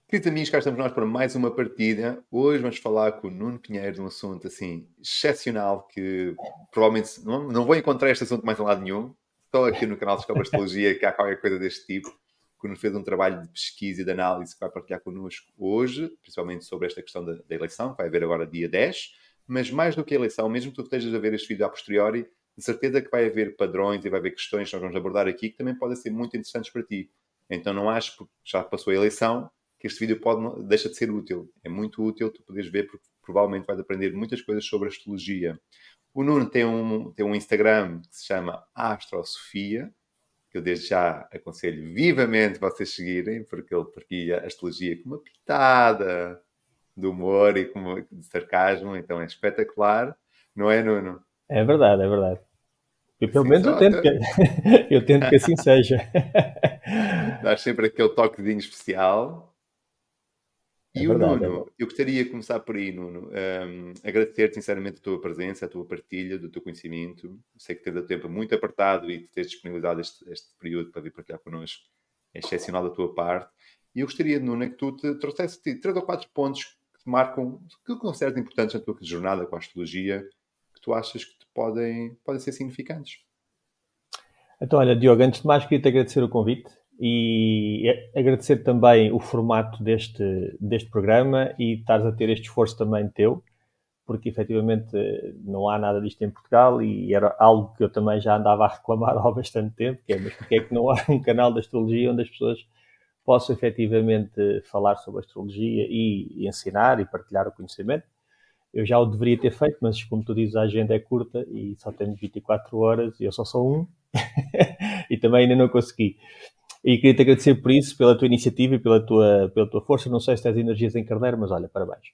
Queridos amigos, cá estamos nós para mais uma partida. Hoje vamos falar com o Nuno Pinheiro de um assunto assim excepcional que provavelmente não vou encontrar este assunto mais em lado nenhum. Só aqui no canal Descobre Astrologia que há qualquer coisa deste tipo, que nos fez um trabalho de pesquisa e de análise que vai partilhar connosco hoje, principalmente sobre esta questão da eleição, que vai haver agora dia 10. Mas mais do que a eleição, mesmo que tu estejas a ver este vídeo a posteriori, de certeza que vai haver padrões e vai haver questões que nós vamos abordar aqui que também podem ser muito interessantes para ti. Então não acho, porque já passou a eleição, que este vídeo deixa de ser útil. É muito útil tu poderes ver, porque provavelmente vais aprender muitas coisas sobre astrologia. O Nuno tem um Instagram que se chama Astrosofia, que eu desde já aconselho vivamente vocês seguirem, porque ele partilha a astrologia com uma pitada de humor e de sarcasmo, então é espetacular. Não é, Nuno? É verdade, é verdade. E pelo Assim menos só, eu tento que assim seja. dás sempre aquele toquezinho especial. É E o verdade, é verdade. Nuno, eu gostaria de começar por aí, Nuno. Agradecer-te sinceramente a tua presença, a tua partilha, do teu conhecimento. Sei que tens o tempo muito apertado e teres disponibilizado este período para vir partilhar connosco. É excepcional da tua parte. E eu gostaria, Nuno, que tu te trouxesse 3 ou 4 pontos que te marcam, que consideras importantes na tua jornada com a astrologia, que tu achas que podem ser significantes. Então, olha, Diogo, antes de mais queria-te agradecer o convite e agradecer também o formato deste programa e estares a ter este esforço também teu, porque efetivamente não há nada disto em Portugal e era algo que eu também já andava a reclamar há bastante tempo, que é, mas porque é que não há um canal de astrologia onde as pessoas possam efetivamente falar sobre astrologia e ensinar e partilhar o conhecimento? Eu já o deveria ter feito, mas como tu dizes, a agenda é curta e só tenho 24 horas e eu só sou um e também ainda não consegui. E queria-te agradecer por isso, pela tua iniciativa e pela tua força. Não sei se tens energias em Carneiro, mas olha, parabéns.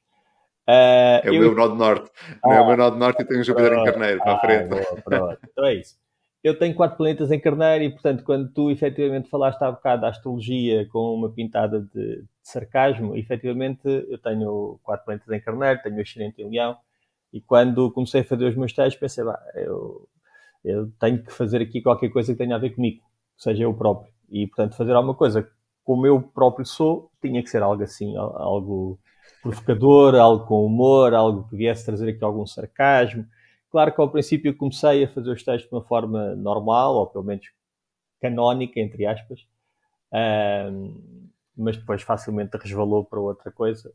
É o Eu... meu nó de norte. Não é o meu nó de norte e tenho um Júpiter em Carneiro, para a frente. Boa, pronto. Então é isso. Eu tenho 4 planetas em Carneiro e, portanto, quando tu efetivamente falaste há bocado da astrologia com uma pintada de sarcasmo, efetivamente eu tenho 4 planetas em Carneiro, tenho o ascendente em Leão e quando comecei a fazer os meus testes pensei, eu tenho que fazer aqui qualquer coisa que tenha a ver comigo, seja eu próprio. E, portanto, fazer alguma coisa como eu próprio sou, tinha que ser algo assim, algo provocador, algo com humor, algo que viesse trazer aqui algum sarcasmo. Claro que ao princípio comecei a fazer os textos de uma forma normal, ou pelo menos canónica, entre aspas, mas depois facilmente resvalou para outra coisa.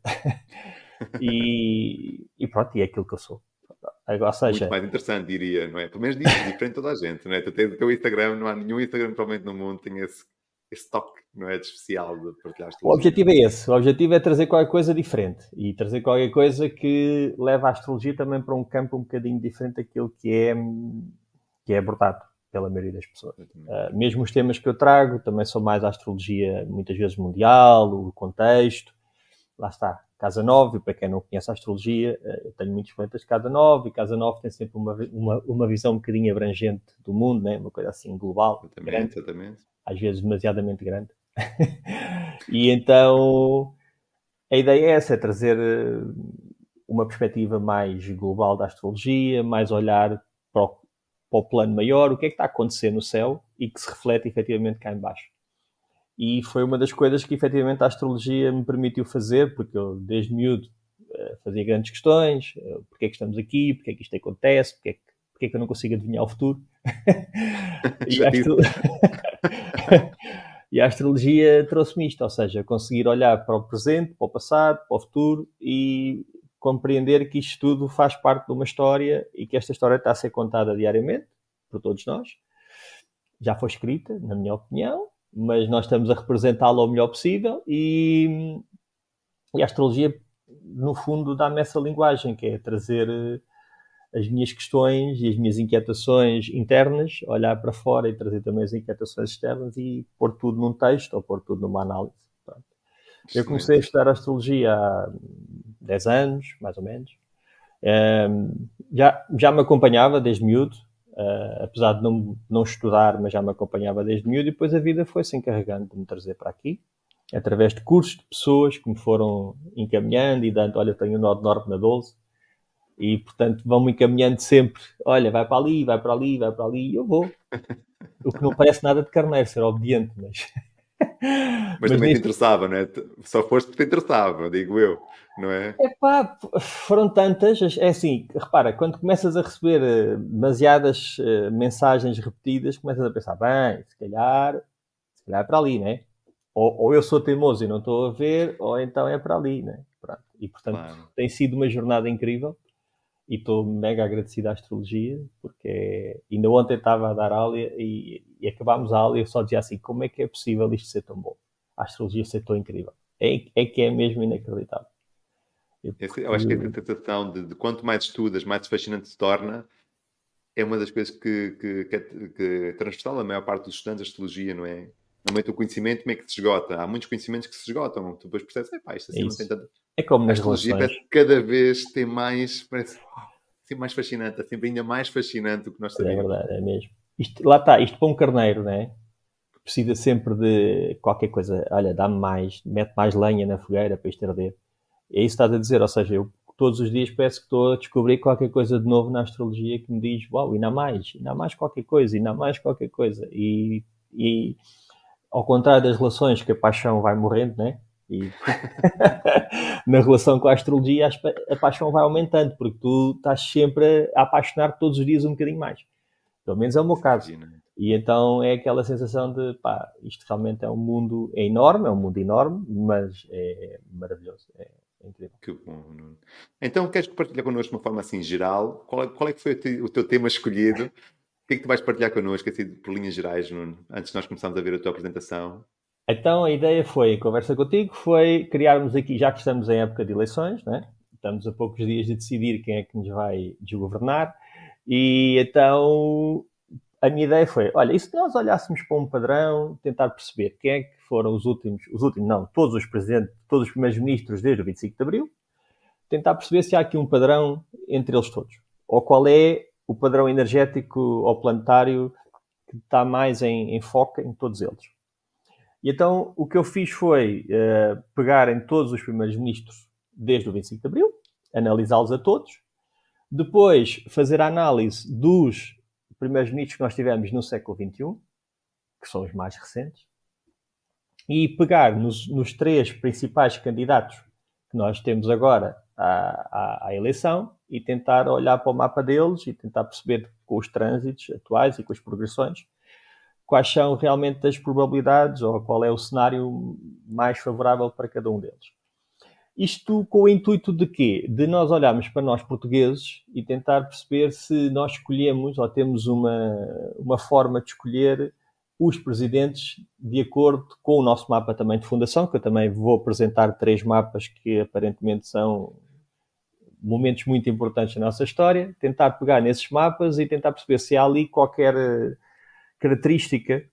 e pronto, e é aquilo que eu sou. Ou Muito seja, mais interessante, diria, não é? Pelo menos diferente de toda a gente, não é? Tu tens o teu Instagram, não há nenhum Instagram provavelmente no mundo que tenha esse toque, não é? De especial de partilhar o astrologia. objetivo é esse. O objetivo é trazer qualquer coisa diferente e trazer qualquer coisa que leve a astrologia também para um campo um bocadinho diferente daquilo que é abordado pela maioria das pessoas. Mesmo os temas que eu trago também são mais a astrologia, muitas vezes mundial, o contexto. Lá está, Casa 9, para quem não conhece a astrologia, eu tenho muitos planetas de Casa 9 e Casa 9 tem sempre uma visão um bocadinho abrangente do mundo, né? Uma coisa assim global, grande, Exatamente, exatamente. às vezes demasiadamente grande. E então a ideia é essa, é trazer uma perspectiva mais global da astrologia, mais olhar para o plano maior, o que é que está a acontecer no céu e que se reflete efetivamente cá em baixo. E foi uma das coisas que efetivamente a astrologia me permitiu fazer, porque eu desde miúdo fazia grandes questões, porque é que estamos aqui, porque é que isto acontece, porque é que eu não consigo adivinhar o futuro. E Já a, disse. astro... e a astrologia trouxe-me isto, ou seja, conseguir olhar para o presente, para o passado, para o futuro e compreender que isto tudo faz parte de uma história e que esta história está a ser contada diariamente por todos nós. Já foi escrita, na minha opinião, mas nós estamos a representá-la o melhor possível e a astrologia, no fundo, dá-me essa linguagem, que é trazer as minhas questões e as minhas inquietações internas, olhar para fora e trazer também as inquietações externas e pôr tudo num texto ou pôr tudo numa análise. Pronto. Eu comecei a Excelente. estudar astrologia há 10 anos, mais ou menos. Já me acompanhava desde miúdo, apesar de não estudar, mas já me acompanhava desde miúdo e depois a vida foi-se encarregando de me trazer para aqui, através de cursos de pessoas que me foram encaminhando e dando, olha, tenho o nó de norte na 12 e, portanto, vão-me encaminhando sempre, olha, vai para ali, vai para ali, vai para ali, e eu vou. O que não parece nada de carneiro, ser obediente, mas Mas também te interessava, não é? Só foste porque te interessava, digo eu, não é? Epá, foram tantas, é assim, repara, quando começas a receber demasiadas mensagens repetidas, começas a pensar, bem, se calhar é para ali, né? Ou eu sou teimoso e não estou a ver, ou então é para ali, né? Pronto. E, portanto, Claro. tem sido uma jornada incrível e estou mega agradecido à astrologia, porque ainda ontem estava a dar aula e acabámos a aula e eu só dizia assim, como é que é possível isto ser tão bom? A astrologia ser tão incrível. É que é mesmo inacreditável. Eu acho que essa sensação de quanto mais estudas, mais fascinante se torna, é uma das coisas que é transversal a maior parte dos estudantes de astrologia, não é? Normalmente o conhecimento meio que se esgota. Há muitos conhecimentos que se esgotam. Tu depois percebes, epá, isto É assim não tem isso. tanto... É como A nas astrologia relações. parece que cada vez tem mais... Parece sempre mais fascinante. É sempre ainda mais fascinante do que nós É sabíamos. verdade, é mesmo. Isto, lá está, isto para um carneiro, né? Precisa sempre de qualquer coisa. Olha, dá-me mais, mete mais lenha na fogueira para isto arder. É isso que estás a dizer, ou seja, eu todos os dias parece que estou a descobrir qualquer coisa de novo na astrologia que me diz, uau, ainda há mais qualquer coisa, ainda há mais qualquer coisa. E ao contrário das relações, que a paixão vai morrendo, né? E na relação com a astrologia a paixão vai aumentando, porque tu estás sempre a apaixonar todos os dias um bocadinho mais. Pelo menos é o meu Isso é caso. fascinante. E então é aquela sensação de, pá, isto realmente é um mundo enorme, é um mundo enorme, mas é maravilhoso, é incrível. Que bom, Nuno. Então, queres partilhar connosco de uma forma assim geral? Qual é que foi o teu tema escolhido? O que é que tu vais partilhar connosco, assim, por linhas gerais, Nuno? Antes de nós começarmos a ver a tua apresentação. Então a ideia foi, em conversa contigo, foi criarmos aqui, já que estamos em época de eleições, né? Estamos a poucos dias de decidir quem é que nos vai desgovernar, e então a minha ideia foi, olha, e se nós olhássemos para um padrão, tentar perceber quem é que foram não, todos os presidentes, todos os primeiros ministros desde o 25 de Abril, tentar perceber se há aqui um padrão entre eles todos. Ou qual é o padrão energético ou planetário que está mais em foco em todos eles. E então o que eu fiz foi pegar em todos os primeiros ministros desde o 25 de Abril, analisá-los a todos, depois fazer a análise dos primeiros ministros que nós tivemos no século XXI, que são os mais recentes, e pegar nos três principais candidatos que nós temos agora à eleição e tentar olhar para o mapa deles e tentar perceber com os trânsitos atuais e com as progressões quais são realmente as probabilidades ou qual é o cenário mais favorável para cada um deles. Isto com o intuito de quê? De nós olharmos para nós portugueses e tentar perceber se nós escolhemos ou temos uma forma de escolher os presidentes de acordo com o nosso mapa também de fundação, que eu também vou apresentar 3 mapas que aparentemente são momentos muito importantes da nossa história, tentar pegar nesses mapas e tentar perceber se há ali qualquer característica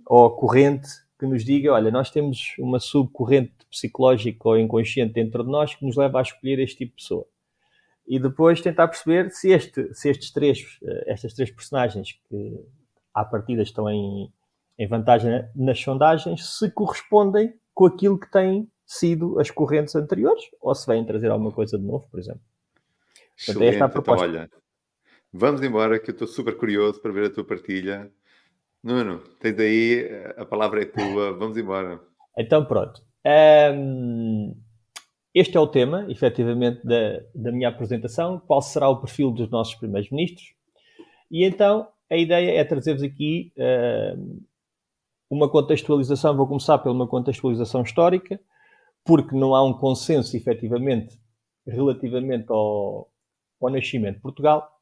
ou corrente que nos diga, olha, nós temos uma subcorrente psicológica ou inconsciente dentro de nós que nos leva a escolher este tipo de pessoa. E depois tentar perceber se estas três personagens que à partida estão em vantagem nas sondagens, se correspondem com aquilo que têm sido as correntes anteriores, ou se vêm trazer alguma coisa de novo, por exemplo. Portanto, é esta a Excelente. Então, proposta. olha, vamos embora que eu estou super curioso para ver a tua partilha. Nuno, tens aí, a palavra é tua, vamos embora. Então, pronto. Este é o tema, efetivamente, da minha apresentação. Qual será o perfil dos nossos primeiros ministros? E então, a ideia é trazer-vos aqui uma contextualização. Vou começar por uma contextualização histórica, porque não há um consenso, efetivamente, relativamente ao nascimento de Portugal.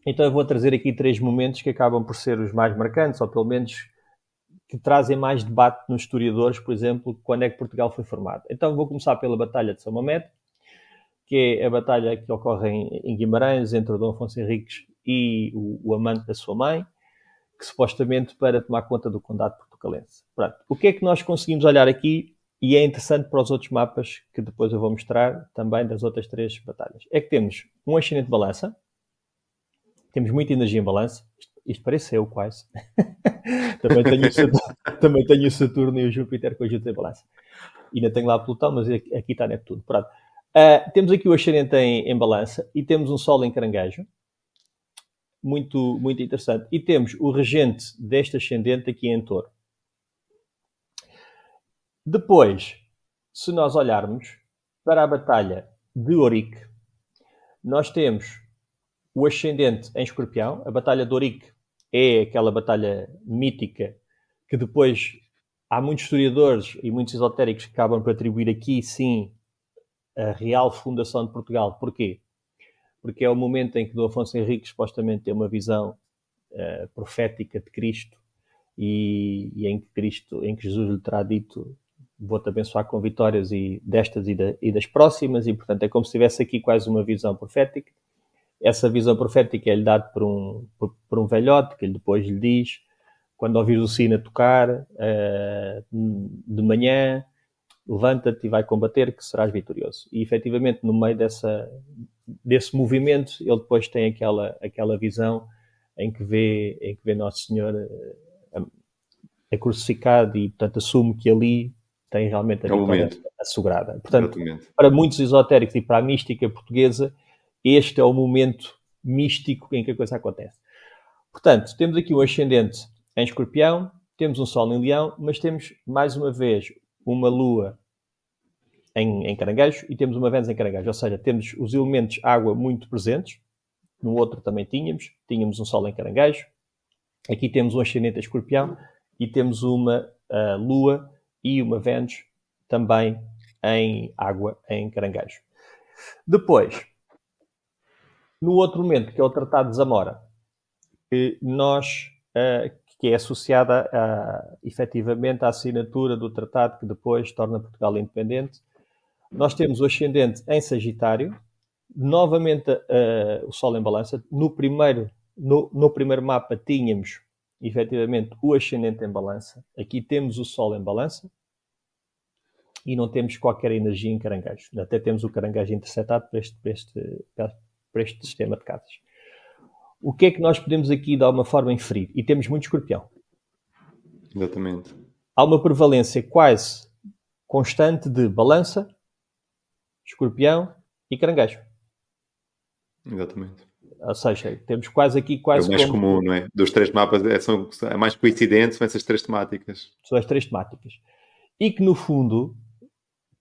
Então eu vou trazer aqui 3 momentos que acabam por ser os mais marcantes, ou pelo menos que trazem mais debate nos historiadores, por exemplo, quando é que Portugal foi formado. Então vou começar pela Batalha de São Mamede, que é a batalha que ocorre em Guimarães, entre o Dom Afonso Henriques e o amante da sua mãe, que supostamente para tomar conta do condado portucalense. Pronto. O que é que nós conseguimos olhar aqui, e é interessante para os outros mapas, que depois eu vou mostrar também das outras 3 batalhas, é que temos um ascendente de balança, temos muita energia em balança, isto parece eu quase. também tenho o Saturno e o Júpiter conjuntos em balança. Ainda tenho lá Plutão, mas aqui está Neptuno. Pronto. Temos aqui o ascendente em balança e temos um Sol em caranguejo. Muito, muito interessante. E temos o regente deste ascendente aqui em touro. Depois, se nós olharmos para a batalha de Ourique, nós temos o ascendente em Escorpião. A batalha de Ourique é aquela batalha mítica que depois há muitos historiadores e muitos esotéricos que acabam por atribuir aqui, sim, a real fundação de Portugal. Porquê? Porque é o momento em que Dom Afonso Henriques supostamente tem uma visão profética de Cristo e em que Jesus lhe terá dito: vou-te abençoar com vitórias e destas e das próximas, e portanto é como se tivesse aqui quase uma visão profética. Essa visão profética é-lhe dada por um velhote, que ele depois lhe diz: quando ouvires o sino a tocar de manhã, levanta-te e vai combater, que serás vitorioso. E efetivamente, no meio desse movimento, ele depois tem aquela visão em que vê Nosso Senhor é crucificado e, portanto, assume que ali tem realmente a vitória assegurada. Portanto, exatamente, para muitos esotéricos e para a mística portuguesa, este é o momento místico em que a coisa acontece. Portanto, temos aqui um ascendente em Escorpião, temos um Sol em Leão, mas temos, mais uma vez, uma Lua em Caranguejo e temos uma Vênus em Caranguejo. Ou seja, temos os elementos água muito presentes. No outro também tínhamos um Sol em Caranguejo. Aqui temos um ascendente em Escorpião e temos uma Lua e uma Vênus também em água em Caranguejo. Depois, no outro momento, que é o Tratado de Zamora, que é associada efetivamente à assinatura do tratado que depois torna Portugal independente, nós temos o ascendente em Sagitário, novamente o Sol em Balança. No primeiro mapa tínhamos efetivamente o ascendente em Balança. Aqui temos o Sol em Balança e não temos qualquer energia em Caranguejo. Até temos o Caranguejo interceptado para este sistema de casas. O que é que nós podemos aqui de alguma forma inferir? E temos muito Escorpião. Exatamente. Há uma prevalência quase constante de Balança, Escorpião e Caranguejo. Exatamente. Ou seja, temos quase aqui quase... É o mais comum, não é? Dos três mapas, são mais coincidentes, são essas três temáticas. São as três temáticas. E que, no fundo,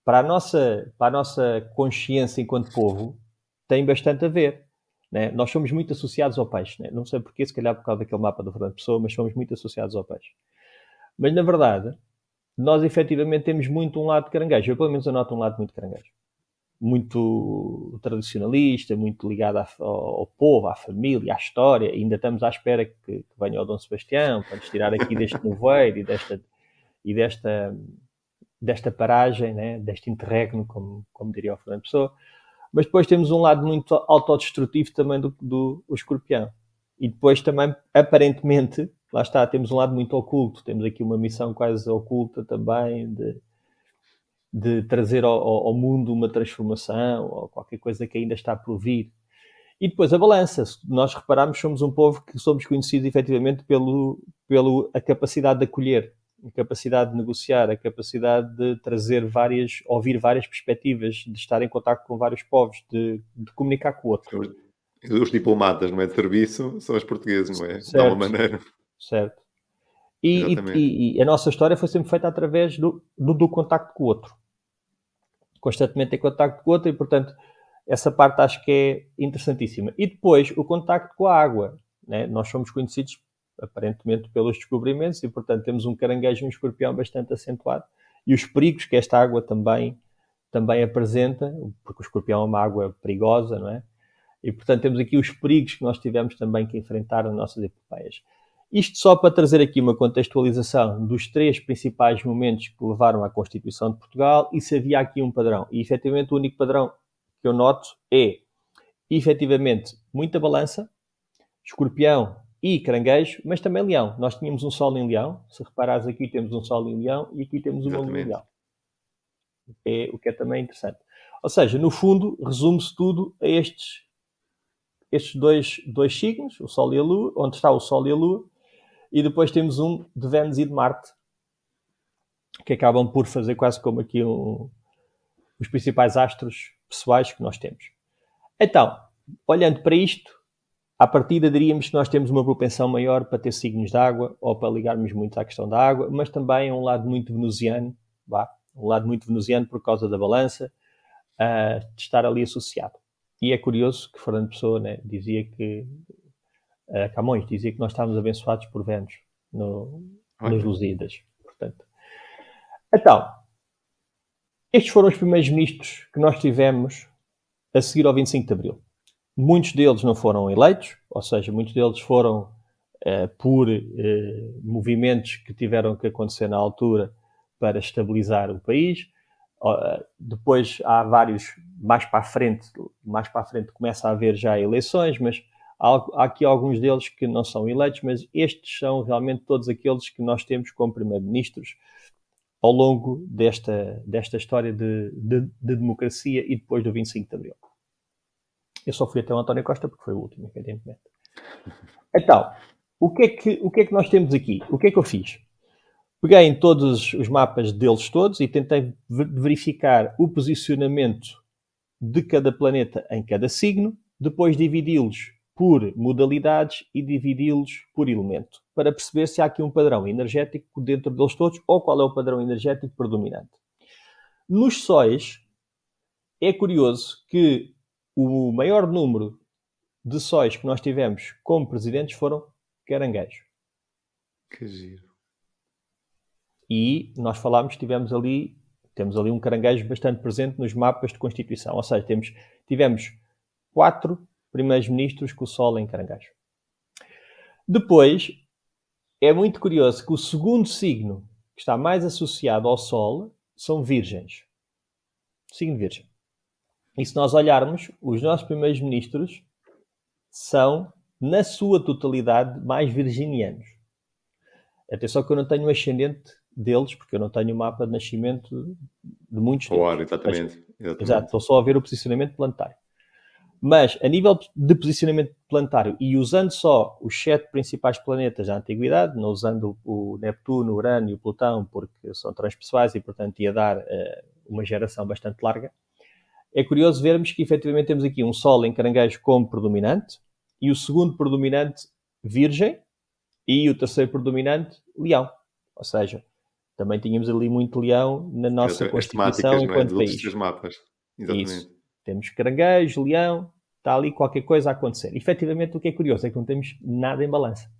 para a nossa consciência enquanto povo, tem bastante a ver. Né? Nós somos muito associados ao peixe. Né? Não sei porquê, se calhar por causa daquele mapa do Fernando Pessoa, mas somos muito associados ao peixe. Mas, na verdade, nós efetivamente temos muito um lado de caranguejo. Eu, pelo menos, anoto um lado muito caranguejo. Muito tradicionalista, muito ligado ao povo, à família, à história. E ainda estamos à espera que venha o Dom Sebastião para nos tirar aqui deste nevoeiro e desta paragem, né? Deste interregno, como diria o Fernando Pessoa. Mas depois temos um lado muito autodestrutivo também do Escorpião. E depois também, aparentemente, lá está, temos um lado muito oculto. Temos aqui uma missão quase oculta também de trazer ao mundo uma transformação ou qualquer coisa que ainda está por vir. E depois a Balança. Se nós repararmos, somos um povo que somos conhecidos efetivamente pela capacidade de acolher, a capacidade de negociar, a capacidade de ouvir várias perspectivas, de estar em contato com vários povos, de comunicar com o outro. Os diplomatas, não é, de serviço, são os portugueses, não é? Certo. De alguma maneira. Certo. E a nossa história foi sempre feita através do contacto com o outro. Constantemente em contacto com o outro e, portanto, essa parte acho que é interessantíssima. E depois, o contacto com a água. Né? Nós somos conhecidos, aparentemente, pelos descobrimentos e, portanto, temos um caranguejo e um escorpião bastante acentuado. E os perigos que esta água também apresenta, porque o escorpião é uma água perigosa, não é? E, portanto, temos aqui os perigos que nós tivemos também que enfrentar nas nossas epopeias. Isto só para trazer aqui uma contextualização dos três principais momentos que levaram à Constituição de Portugal e se havia aqui um padrão. E, efetivamente, o único padrão que eu noto é, efetivamente, muita Balança, Escorpião e Caranguejo, mas também Leão. Nós tínhamos um Sol em Leão. Se reparares aqui, temos um Sol em Leão e aqui temos uma Lua em Leão. O que é também interessante. Ou seja, no fundo, resume-se tudo a estes dois signos, o Sol e a Lua, onde está o Sol e a Lua, e depois temos um de Vênus e de Marte, que acabam por fazer quase como aqui os principais astros pessoais que nós temos. Então, olhando para isto, à partida diríamos que nós temos uma propensão maior para ter signos de água, ou para ligarmos muito à questão da água, mas também é um lado muito venusiano, um lado muito venusiano por causa da balança, de estar ali associado. E é curioso que Fernando Pessoa, né, dizia que, Camões dizia que nós estávamos abençoados por Vênus nos Lusíadas. Portanto, então, estes foram os primeiros ministros que nós tivemos a seguir ao 25 de Abril. Muitos deles não foram eleitos, ou seja, muitos deles foram por movimentos que tiveram que acontecer na altura para estabilizar o país. Depois há vários, mais para a frente começa a haver já eleições, mas há aqui alguns deles que não são eleitos, mas estes são realmente todos aqueles que nós temos como primeiro-ministros ao longo desta história de democracia e depois do 25 de Abril. Eu só fui até o António Costa porque foi o último, evidentemente. Então, o que é que nós temos aqui? O que é que eu fiz? Peguei em todos os mapas deles todos e tentei verificar o posicionamento de cada planeta em cada signo, depois dividi-los por modalidades e dividi-los por elemento, para perceber se há aqui um padrão energético dentro deles todos ou qual é o padrão energético predominante. Nos sóis, é curioso que o maior número de sóis que nós tivemos como presidentes foram caranguejos. Que giro. E nós temos ali um caranguejo bastante presente nos mapas de Constituição. Ou seja, tivemos 4 primeiros-ministros com o Sol em caranguejo. Depois, é muito curioso que o segundo signo que está mais associado ao Sol são virgens. Signo virgem. E se nós olharmos, os nossos primeiros-ministros são, na sua totalidade, mais virginianos. Atenção que eu não tenho um ascendente deles, porque eu não tenho o mapa de nascimento de muitos deles. Claro, exatamente. Exato, estou só a ver o posicionamento planetário. Mas, a nível de posicionamento planetário, e usando só os 7 principais planetas da Antiguidade, não usando o Neptuno, o Urano e o Plutão, porque são transpessoais e, portanto, ia dar uma geração bastante larga, é curioso vermos que, efetivamente, temos aqui um Sol em caranguejo como predominante, e o segundo predominante, Virgem, e o terceiro predominante, Leão. Ou seja, também tínhamos ali muito Leão na nossa Constituição enquanto país. Dos 3 mapas. Exatamente. Isso. Temos caranguejo, leão, está ali qualquer coisa a acontecer. Efetivamente, o que é curioso é que não temos nada em balança.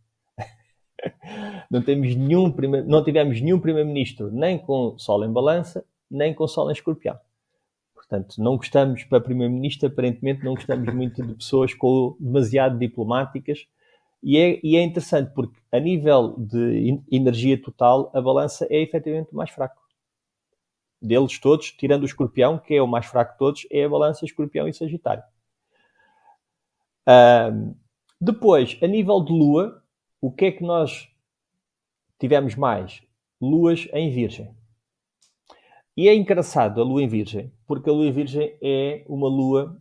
Não tivemos nenhum primeiro-ministro nem com Sol em balança, nem com Sol em escorpião. Portanto, não gostamos, para primeiro-ministro, aparentemente não gostamos muito de pessoas demasiado diplomáticas. E é interessante porque, a nível de energia total, a balança é efetivamente o mais fraco. Deles todos, tirando o escorpião, que é o mais fraco de todos, é a balança escorpião e sagitário. Depois, a nível de lua, o que é que nós tivemos mais? Luas em virgem. E é engraçado a lua em virgem, porque a lua em virgem é uma lua,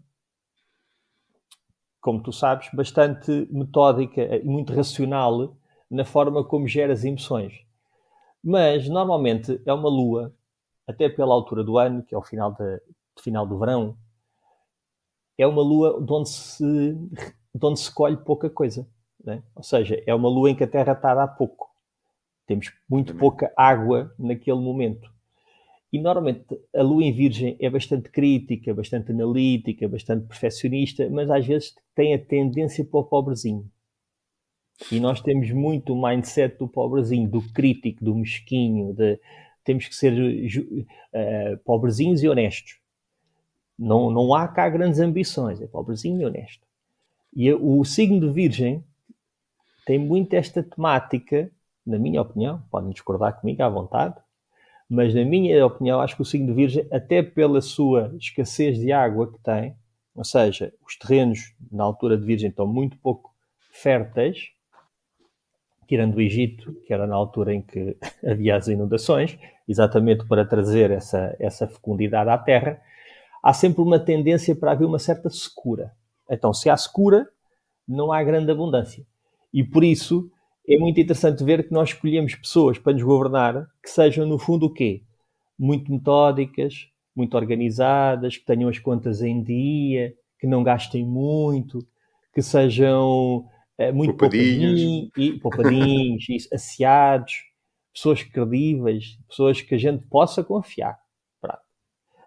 como tu sabes, bastante metódica e muito racional na forma como gera as emoções. Mas, normalmente, é uma lua, até pela altura do ano, que é o final do verão, é uma lua de onde se colhe pouca coisa. Né? Ou seja, é uma lua em que a Terra está a dar pouco. Temos muito pouca água naquele momento. E, normalmente, a lua em virgem é bastante crítica, bastante analítica, bastante perfeccionista, mas às vezes tem a tendência para o pobrezinho. E nós temos muito o mindset do pobrezinho, do crítico, do mesquinho, temos que ser pobrezinhos e honestos. Não há cá grandes ambições, é pobrezinho e honesto. E o signo de Virgem tem muito esta temática, na minha opinião, podem discordar comigo à vontade, mas na minha opinião acho que o signo de Virgem, até pela sua escassez de água que tem, ou seja, os terrenos na altura de Virgem estão muito pouco férteis, tirando o Egito, que era na altura em que havia as inundações, exatamente para trazer essa fecundidade à terra, há sempre uma tendência para haver uma certa secura. Então, se há secura, não há grande abundância. E por isso é muito interessante ver que nós escolhemos pessoas para nos governar que sejam, no fundo, o quê? Muito metódicas, muito organizadas, que tenham as contas em dia, que não gastem muito, que sejam muito poupadinhos, asseados, pessoas credíveis, pessoas que a gente possa confiar.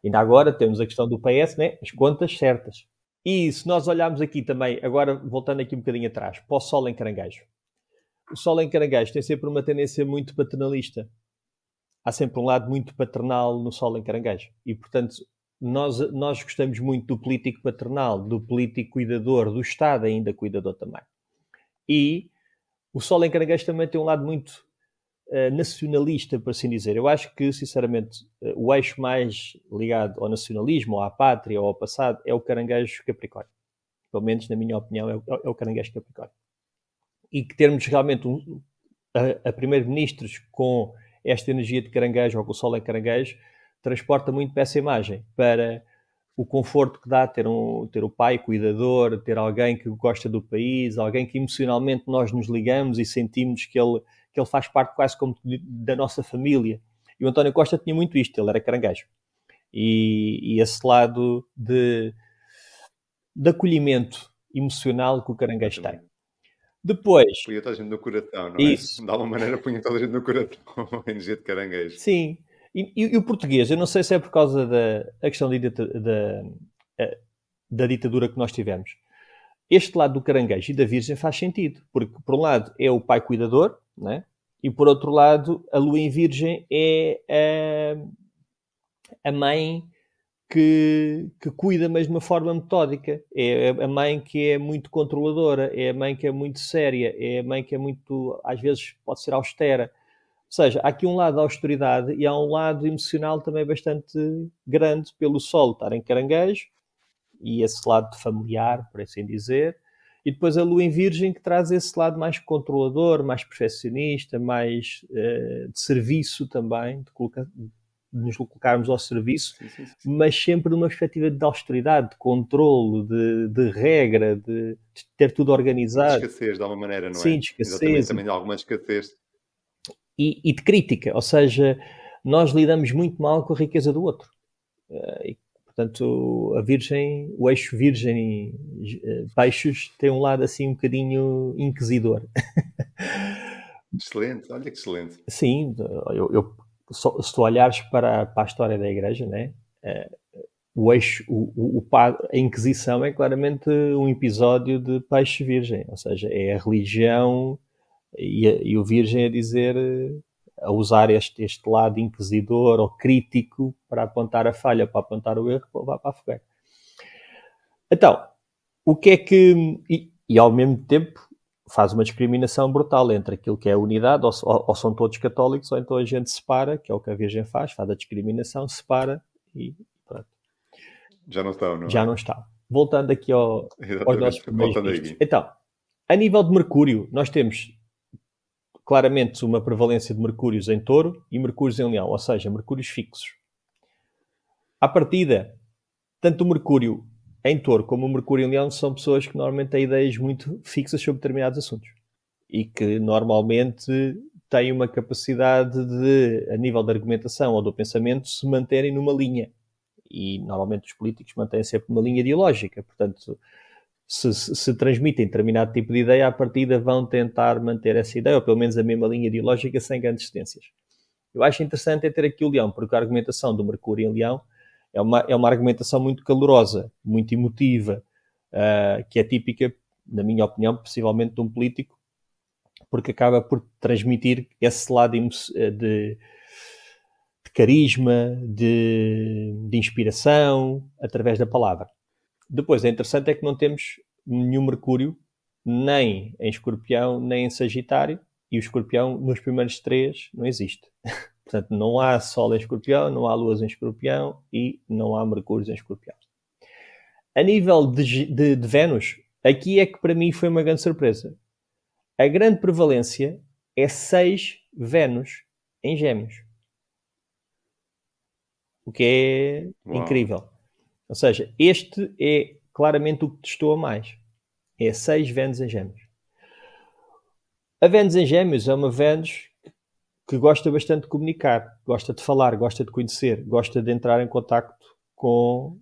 Ainda agora temos a questão do PS, né? As contas certas. E se nós olharmos aqui também, agora voltando aqui um bocadinho atrás, para o Sol em Caranguejo. O Sol em Caranguejo tem sempre uma tendência muito paternalista. Há sempre um lado muito paternal no Sol em Caranguejo. E, portanto, nós gostamos muito do político paternal, do político cuidador, do Estado ainda cuidador também. E o Sol em Caranguejo também tem um lado muito nacionalista, por assim dizer. Eu acho que, sinceramente, o eixo mais ligado ao nacionalismo, ou à pátria, ou ao passado, é o Caranguejo Capricórnio. Pelo menos, na minha opinião, é o Caranguejo Capricórnio. E que termos realmente a primeiro-ministros com esta energia de caranguejo, ou com o Sol em Caranguejo, transporta muito para essa imagem, para o conforto que dá ter o pai cuidador, ter alguém que gosta do país, alguém que emocionalmente nós nos ligamos e sentimos que ele faz parte quase como da nossa família. E o António Costa tinha muito isto, ele era caranguejo. E esse lado de acolhimento emocional que o caranguejo tem. Depois... Punha toda a gente no coração, não é? Isso. De alguma maneira punha toda a gente no coração, a energia de caranguejo. Sim. E o português, eu não sei se é por causa da questão da ditadura que nós tivemos. Este lado do caranguejo e da Virgem faz sentido, porque por um lado é o pai cuidador, né? E por outro lado a Lua em Virgem é a mãe que cuida, mas de uma forma metódica. É a mãe que é muito controladora, é a mãe que é muito séria, é a mãe que é muito, às vezes pode ser austera. Ou seja, há aqui um lado da austeridade e há um lado emocional também bastante grande pelo Sol estar em Caranguejo e esse lado familiar, por assim dizer. E depois a Lua em Virgem que traz esse lado mais controlador, mais perfeccionista, mais de serviço também, de nos colocarmos ao serviço, sim. mas sempre numa perspectiva de austeridade, de controle, de regra, de ter tudo organizado. De escassez, de alguma maneira, não é? Sim, de escassez. Exatamente, também de alguma escassez. E de crítica, ou seja, nós lidamos muito mal com a riqueza do outro. E, portanto, a Virgem, o eixo Virgem e Peixes tem um lado assim um bocadinho inquisidor. Excelente, olha que excelente. Sim, se tu olhares para a história da Igreja, né, o eixo, a Inquisição é claramente um episódio de Peixe Virgem, ou seja, é a religião e o Virgem a dizer, a usar este lado inquisidor ou crítico para apontar a falha, para apontar o erro, para levar para a fogueira. Então, o que é que... E ao mesmo tempo faz uma discriminação brutal entre aquilo que é a unidade, ou são todos católicos, ou então a gente separa, que é o que a Virgem faz a discriminação, separa e pronto. Já não estão, não é? Já não está. Voltando aqui aos nossos primeiros ministros. Então, a nível de Mercúrio, nós temos claramente uma prevalência de Mercúrios em Touro e Mercúrios em Leão, ou seja, Mercúrios fixos. À partida, tanto o Mercúrio em Touro como o Mercúrio em Leão são pessoas que normalmente têm ideias muito fixas sobre determinados assuntos e que normalmente têm uma capacidade de, a nível de argumentação ou do pensamento, se manterem numa linha. E normalmente os políticos mantêm sempre uma linha ideológica. Portanto, se transmitem determinado tipo de ideia, à partida vão tentar manter essa ideia, ou pelo menos a mesma linha ideológica, sem grandes cedências. Eu acho interessante ter aqui o Leão, porque a argumentação do Mercúrio em Leão é uma argumentação muito calorosa, muito emotiva, que é típica, na minha opinião, possivelmente de um político, porque acaba por transmitir esse lado de carisma, de inspiração, através da palavra. Depois, é interessante é que não temos nenhum Mercúrio, nem em Escorpião, nem em Sagitário, e o Escorpião, nos primeiros 3, não existe. Portanto, não há Sol em Escorpião, não há Luas em Escorpião e não há Mercúrios em Escorpião. A nível de Vênus, aqui é que para mim foi uma grande surpresa. A grande prevalência é 6 Vênus em Gêmeos. O que é incrível. Ou seja, este é claramente o que testou a mais. É 6 Vênus em Gêmeos. A Vênus em Gêmeos é uma Vênus que gosta bastante de comunicar, gosta de falar, gosta de conhecer, gosta de entrar em contacto com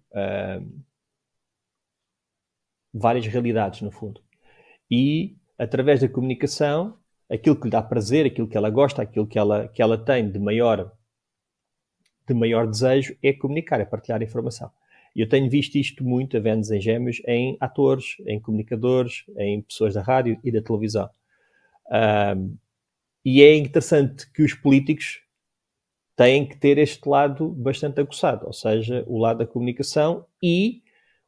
várias realidades, no fundo. E, através da comunicação, aquilo que lhe dá prazer, aquilo que ela gosta, aquilo que ela tem de maior de maior desejo é comunicar, é partilhar informação. E eu tenho visto isto muito, a Vênus em Gêmeos, em atores, em comunicadores, em pessoas da rádio e da televisão. E é interessante que os políticos têm que ter este lado bastante aguçado, ou seja, o lado da comunicação e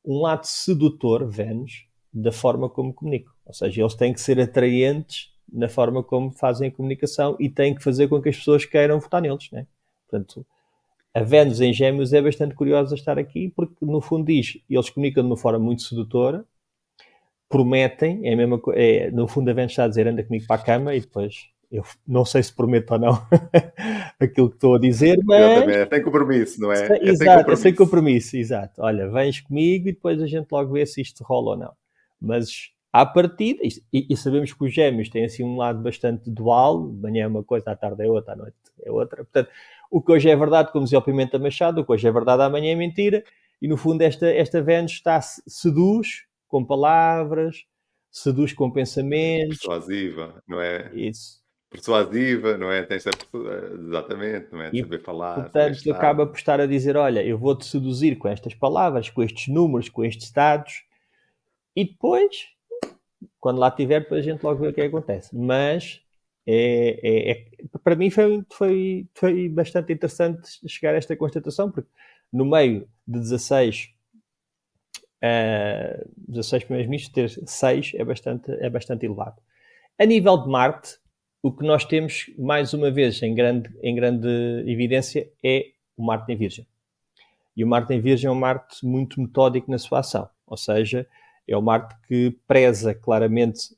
um lado sedutor, Vênus, da forma como comunicam. Ou seja, eles têm que ser atraentes na forma como fazem a comunicação e têm que fazer com que as pessoas queiram votar neles, né? Portanto, a Vênus em Gêmeos é bastante curiosa estar aqui porque, no fundo, eles comunicam de uma forma muito sedutora, prometem, é a mesma, no fundo a Vênus está a dizer anda comigo para a cama e depois eu não sei se prometo ou não aquilo que estou a dizer, mas... Exatamente, tem compromisso, não é? Exato, é sem compromisso, exato. Olha, vens comigo e depois a gente logo vê se isto rola ou não. Mas à partida, e sabemos que os Gêmeos têm assim um lado bastante dual, de manhã é uma coisa, à tarde é outra, à noite é outra. Portanto, o que hoje é verdade, como dizia o Pimenta Machado, o que hoje é verdade, amanhã é mentira, e no fundo esta Vênus seduz com palavras, seduz com pensamentos. Persuasiva, não é? Isso. Persuasiva, não é? Tens exatamente, não é? De saber falar, portanto, saber acaba por estar a dizer, olha, eu vou-te seduzir com estas palavras, com estes números, com estes dados, e depois, quando lá estiver, depois a gente logo vê o que acontece. Mas, para mim foi bastante interessante chegar a esta constatação, porque no meio de 16 primeiros ministros, ter 6 é bastante elevado. A nível de Marte, o que nós temos, mais uma vez, em grande evidência, é o Marte em Virgem. E o Marte em Virgem é um Marte muito metódico na sua ação. Ou seja, é o Marte que preza claramente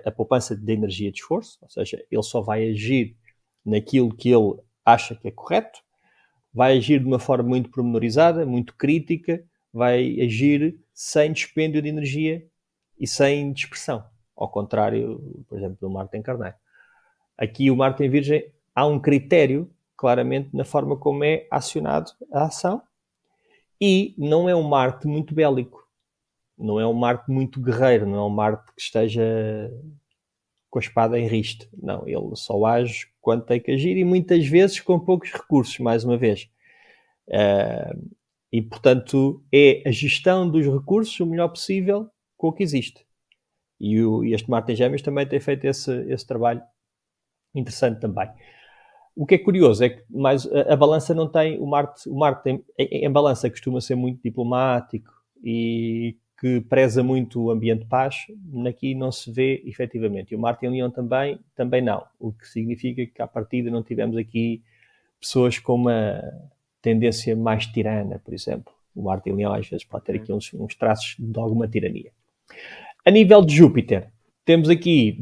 a poupança de energia de esforço. Ou seja, ele só vai agir naquilo que ele acha que é correto. Vai agir de uma forma muito pormenorizada, muito crítica. Vai agir sem dispêndio de energia e sem dispersão. Ao contrário, por exemplo, do Marte em Carneiro. Aqui o Marte em Virgem há um critério, claramente, na forma como é acionado a ação, e não é um Marte muito bélico, não é um Marte muito guerreiro, não é um Marte que esteja com a espada em riste. Não, ele só age quando tem que agir e muitas vezes com poucos recursos, mais uma vez. E, portanto, é a gestão dos recursos o melhor possível com o que existe. E este Marte em Gêmeos também tem feito esse trabalho interessante também. O que é curioso é que a balança não tem... O Marte em balança costuma ser muito diplomático e que preza muito o ambiente de paz. Aqui não se vê efetivamente. E o Marte em Leão também não. O que significa que, à partida, não tivemos aqui pessoas com uma tendência mais tirana, por exemplo. O Marte em Leão às vezes pode ter aqui uns traços de alguma tirania. A nível de Júpiter, temos aqui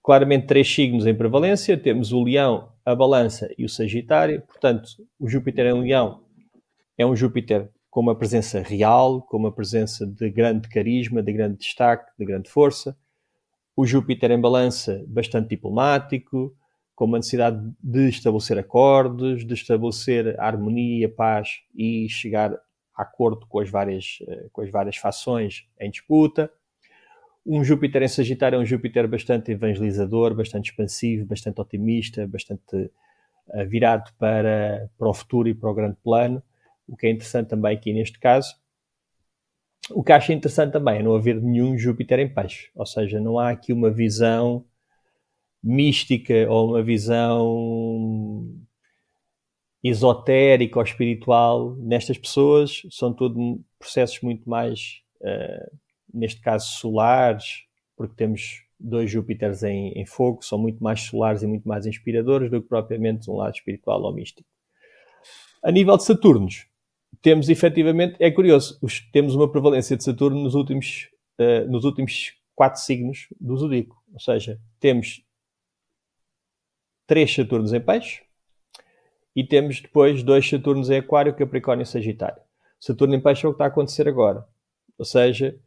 claramente 3 signos em prevalência. Temos o Leão, a Balança e o Sagitário. Portanto, o Júpiter em Leão é um Júpiter com uma presença real, com uma presença de grande carisma, de grande destaque, de grande força. O Júpiter em Balança, bastante diplomático, com uma necessidade de estabelecer acordos, de estabelecer a harmonia, a paz e chegar a acordo com as várias fações em disputa. Um Júpiter em Sagitário é um Júpiter bastante evangelizador, bastante expansivo, bastante otimista, bastante virado para o futuro e para o grande plano. O que é interessante também aqui neste caso. O que acho interessante também é não haver nenhum Júpiter em Peixe. Ou seja, não há aqui uma visão mística ou uma visão esotérica ou espiritual nestas pessoas. São todos processos muito mais... neste caso solares, porque temos 2 Júpiteres em fogo, são muito mais solares e muito mais inspiradores do que propriamente um lado espiritual ou místico. A nível de Saturnos, temos efetivamente, é curioso, temos uma prevalência de Saturno nos últimos 4 signos do zodíaco. Ou seja, temos 3 Saturnos em Peixe e temos depois 2 Saturnos em Aquário, Capricórnio e Sagitário. Saturno em Peixe é o que está a acontecer agora. Ou seja,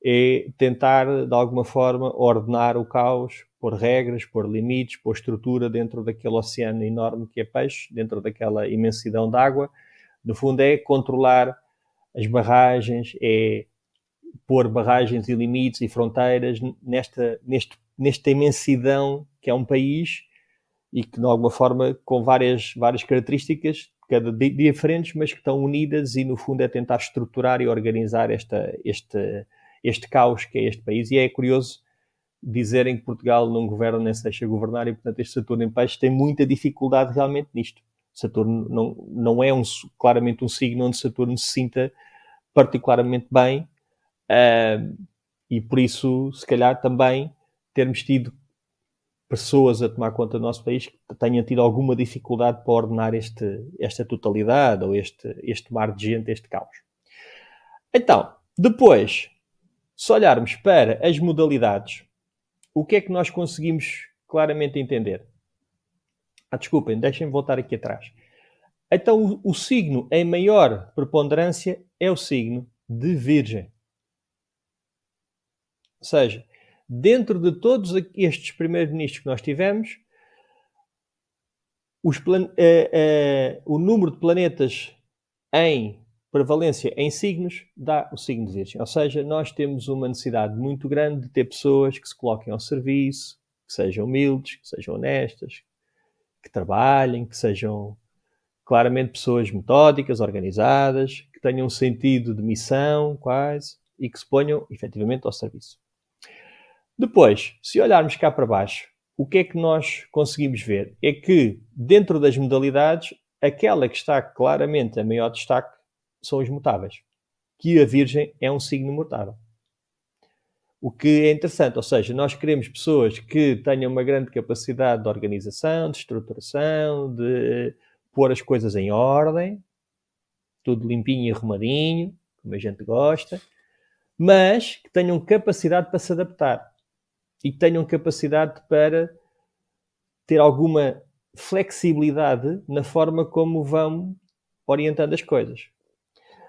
é tentar, de alguma forma, ordenar o caos, pôr regras, pôr limites, pôr estrutura dentro daquele oceano enorme que é Peixe, dentro daquela imensidão de água. No fundo, é controlar as barragens, é pôr barragens e limites e fronteiras nesta imensidão que é um país e que, de alguma forma, com várias características, diferentes, mas que estão unidas e, no fundo, é tentar estruturar e organizar este caos que é este país. E é curioso dizerem que Portugal não governa nem se deixa governar e, portanto, este Saturno em Peixes tem muita dificuldade realmente nisto. Saturno não é claramente um signo onde Saturno se sinta particularmente bem, e por isso, se calhar, também termos tido pessoas a tomar conta do nosso país que tenham tido alguma dificuldade para ordenar esta totalidade ou este mar de gente, este caos. Então, depois, se olharmos para as modalidades, o que é que nós conseguimos claramente entender? Desculpem, deixem-me voltar aqui atrás. Então, o signo em maior preponderância é o signo de Virgem. Ou seja, dentro de todos estes primeiros-ministros que nós tivemos, o número de planetas em prevalência em signos dá o signo de Virgem. Ou seja, nós temos uma necessidade muito grande de ter pessoas que se coloquem ao serviço, que sejam humildes, que sejam honestas, que trabalhem, que sejam claramente pessoas metódicas, organizadas, que tenham um sentido de missão, quase, e que se ponham efetivamente ao serviço. Depois, se olharmos cá para baixo, o que é que nós conseguimos ver? É que, dentro das modalidades, aquela que está claramente a maior destaque são os mutáveis. Que a Virgem é um signo mutável. O que é interessante, ou seja, nós queremos pessoas que tenham uma grande capacidade de organização, de estruturação, de pôr as coisas em ordem, tudo limpinho e arrumadinho, como a gente gosta, mas que tenham capacidade para se adaptar e que tenham capacidade para ter alguma flexibilidade na forma como vão orientando as coisas.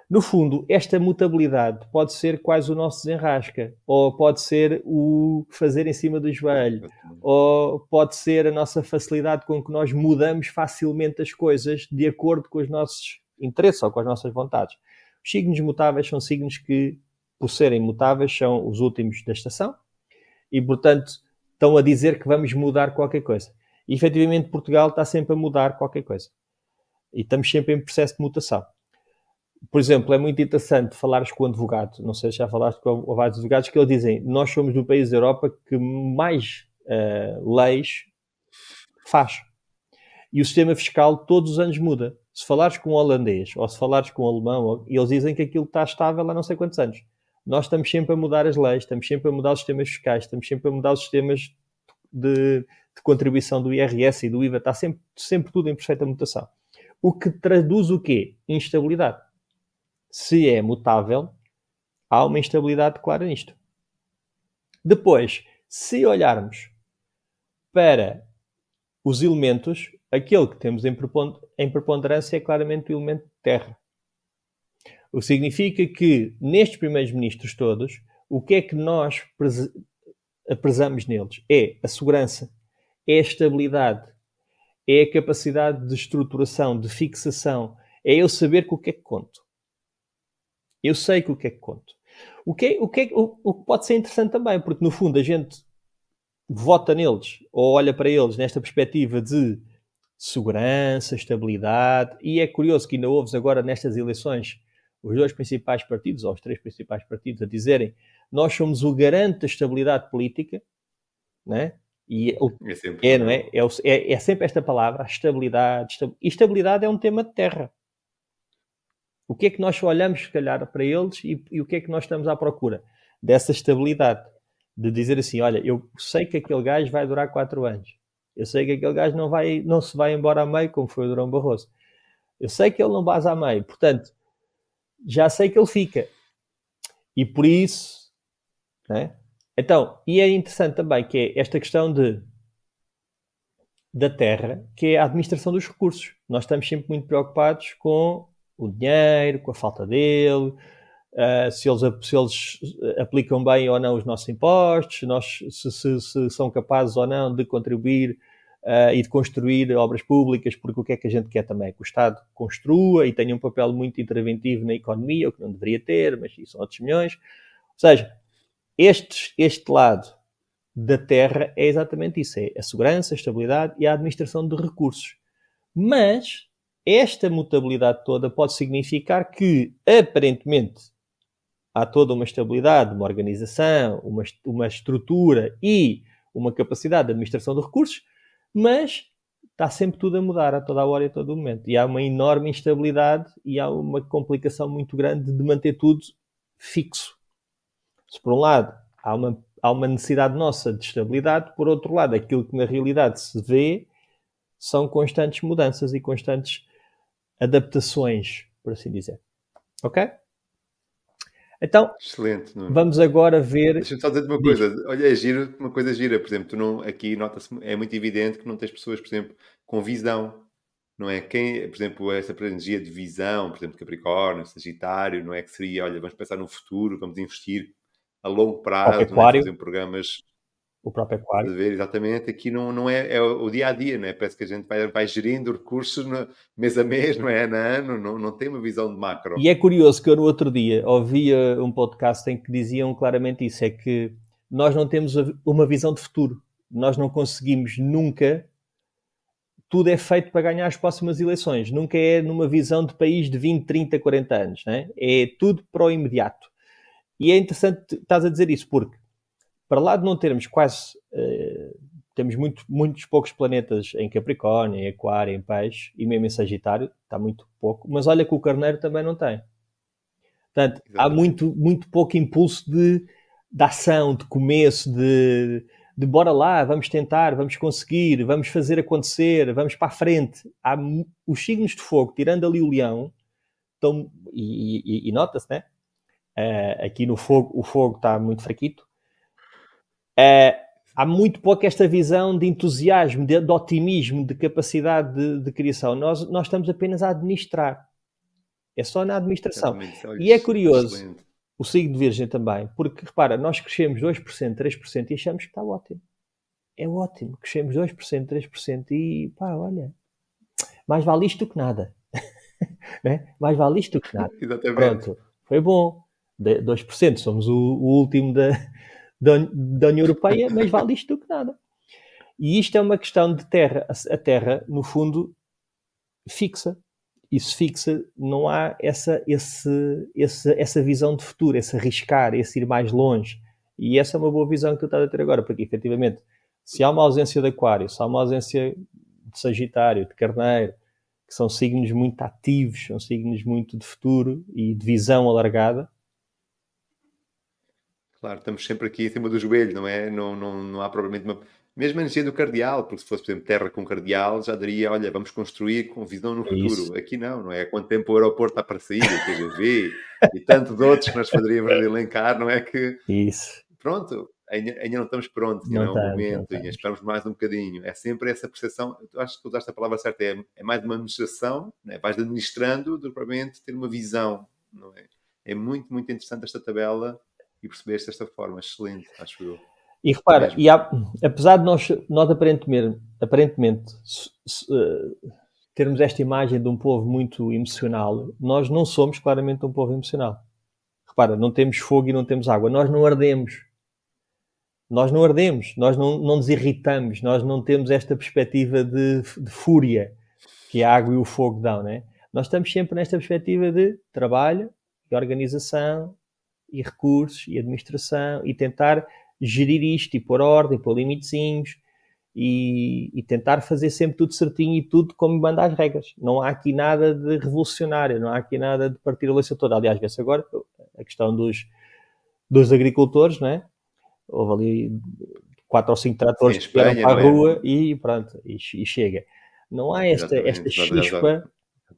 No fundo, esta mutabilidade pode ser quase o nosso desenrasca, ou pode ser o fazer em cima do joelho, ou pode ser a nossa facilidade com que nós mudamos facilmente as coisas de acordo com os nossos interesses ou com as nossas vontades. Os signos mutáveis são signos que, por serem mutáveis, são os últimos da estação e, portanto, estão a dizer que vamos mudar qualquer coisa. E, efetivamente, Portugal está sempre a mudar qualquer coisa. E estamos sempre em processo de mutação. Por exemplo, é muito interessante falares com o advogado, não sei se já falaste com vários advogados, que eles dizem, nós somos do país da Europa que mais leis faz. E o sistema fiscal todos os anos muda. Se falares com um holandês ou se falares com um alemão, eles dizem que aquilo está estável há não sei quantos anos. Nós estamos sempre a mudar as leis, estamos sempre a mudar os sistemas fiscais, estamos sempre a mudar os sistemas de contribuição do IRS e do IVA, está sempre tudo em perfeita mutação. O que traduz o quê? Instabilidade. Se é mutável, há uma instabilidade clara nisto. Depois, se olharmos para os elementos, aquele que temos em preponderância é claramente o elemento terra. O que significa que, nestes primeiros ministros todos, o que é que nós prezamos neles? É a segurança, é a estabilidade, é a capacidade de estruturação, de fixação, é eu saber com o que é que conto. Eu sei com o que é que conto. O que pode ser interessante também, porque no fundo a gente vota neles, ou olha para eles nesta perspectiva de segurança, estabilidade, e é curioso que ainda ouves agora nestas eleições os dois principais partidos, ou os três principais partidos, a dizerem nós somos o garante da estabilidade política, né? E não é? É sempre esta palavra, a estabilidade. E estabilidade é um tema de terra. O que é que nós olhamos, se calhar, para eles e o que é que nós estamos à procura? Dessa estabilidade. De dizer assim, olha, eu sei que aquele gajo vai durar 4 anos. Eu sei que aquele gajo não se vai embora a meio, como foi o Durão Barroso. Eu sei que ele não basa a meio. Portanto, já sei que ele fica. E por isso... Né? Então, e é interessante também que é esta questão da terra, que é a administração dos recursos. Nós estamos sempre muito preocupados com o dinheiro, com a falta dele, se eles aplicam bem ou não os nossos impostos, se são capazes ou não de contribuir e de construir obras públicas, porque o que é que a gente quer também é que o Estado construa e tenha um papel muito interventivo na economia, o que não deveria ter, mas isso são outros milhões. Ou seja, este lado da terra é exatamente isso, é a segurança, a estabilidade e a administração de recursos. Mas esta mutabilidade toda pode significar que, aparentemente, há toda uma estabilidade, uma organização, uma estrutura e uma capacidade de administração de recursos, mas está sempre tudo a mudar a toda a hora e a todo o momento. E há uma enorme instabilidade e há uma complicação muito grande de manter tudo fixo. Se por um lado há uma necessidade nossa de estabilidade, por outro lado, aquilo que na realidade se vê são constantes mudanças e constantes adaptações, por assim dizer. Ok? Então, Excelente, Nuno. vamos agora ver... Deixa-me só dizer uma coisa. Olha, é giro, uma coisa gira. Por exemplo, tu não, aqui nota-se, é muito evidente que não tens pessoas, por exemplo, com visão. Não é? Quem, por exemplo, essa energia de visão, por exemplo, Capricórnio, Sagitário, não é que seria, olha, vamos pensar no futuro, vamos investir a longo prazo, não é? Fazer programas... O próprio Aquário. Ver, exatamente, aqui não é o dia a dia, não é? Parece que a gente vai gerindo recursos mês a mês, não é? Na ano, não tem uma visão de macro. E é curioso que eu no outro dia ouvia um podcast em que diziam claramente isso, é que nós não temos uma visão de futuro. Nós não conseguimos nunca... Tudo é feito para ganhar as próximas eleições. Nunca é numa visão de país de 20, 30, 40 anos, não é? É tudo para o imediato. E é interessante estás a dizer isso, porque para lá de não termos quase... temos muitos poucos planetas em Capricórnio, em Aquário, em Peixe, e mesmo em Sagitário, está muito pouco. Mas olha que o Carneiro também não tem. Portanto, há muito pouco impulso de ação, de começo, de bora lá, vamos tentar, vamos conseguir, vamos fazer acontecer, vamos para a frente. Há os signos de fogo, tirando ali o Leão, estão, e nota-se, né? Aqui no fogo, o fogo está muito fraquito. Há muito pouco esta visão de entusiasmo, de otimismo, de capacidade de criação. Nós estamos apenas a administrar. É só na administração. E é curioso, excelente. O signo de Virgem também, porque, repara, nós crescemos 2%, 3% e achamos que está ótimo. É ótimo. Crescemos 2%, 3% e, pá, olha, mais vale isto do que nada. Né? Mais vale isto do que nada. Exatamente. Pronto, foi bom. 2%, somos o último da União Europeia, mas vale isto do que nada. E isto é uma questão de terra. A terra, no fundo, fixa. E se fixa, não há essa visão de futuro, esse arriscar, esse ir mais longe. E essa é uma boa visão que tu estás a ter agora, porque efetivamente, se há uma ausência de Aquário, se há uma ausência de Sagitário, de Carneiro, que são signos muito ativos, são signos muito de futuro e de visão alargada. Claro, estamos sempre aqui em cima do joelho, não é? Não há propriamente uma... Mesmo a energia do cardeal, porque se fosse, por exemplo, terra com cardeal, já daria, olha, vamos construir com visão no futuro. Isso. Aqui não é? Há quanto tempo o aeroporto está para sair, o TGV e tantos outros que nós poderíamos elencar, não é que... Isso. Pronto, ainda não estamos prontos, não é o momento, e esperamos mais um bocadinho. É sempre essa percepção, eu acho que usaste a palavra certa, é mais uma administração, né? Vais administrando do que propriamente ter uma visão, não é? É muito, muito interessante esta tabela e percebeste desta forma, excelente, acho eu. E repara, apesar de nós aparentemente termos esta imagem de um povo muito emocional, nós não somos claramente um povo emocional. Repara, não temos fogo e não temos água. Nós não ardemos, nós não nos irritamos, nós não temos esta perspectiva de fúria que a água e o fogo dão, né? Nós estamos sempre nesta perspectiva de trabalho, e organização, e recursos, e administração, e tentar gerir isto, e pôr ordem, pôr limitezinhos, e tentar fazer sempre tudo certinho e tudo como manda as regras. Não há aqui nada de revolucionário, não há aqui nada de partir a leiça toda. Aliás, vê-se agora a questão dos agricultores, não é? Houve ali 4 ou 5 tratores que vieram para a rua e pronto, e chega. Não há esta chispa,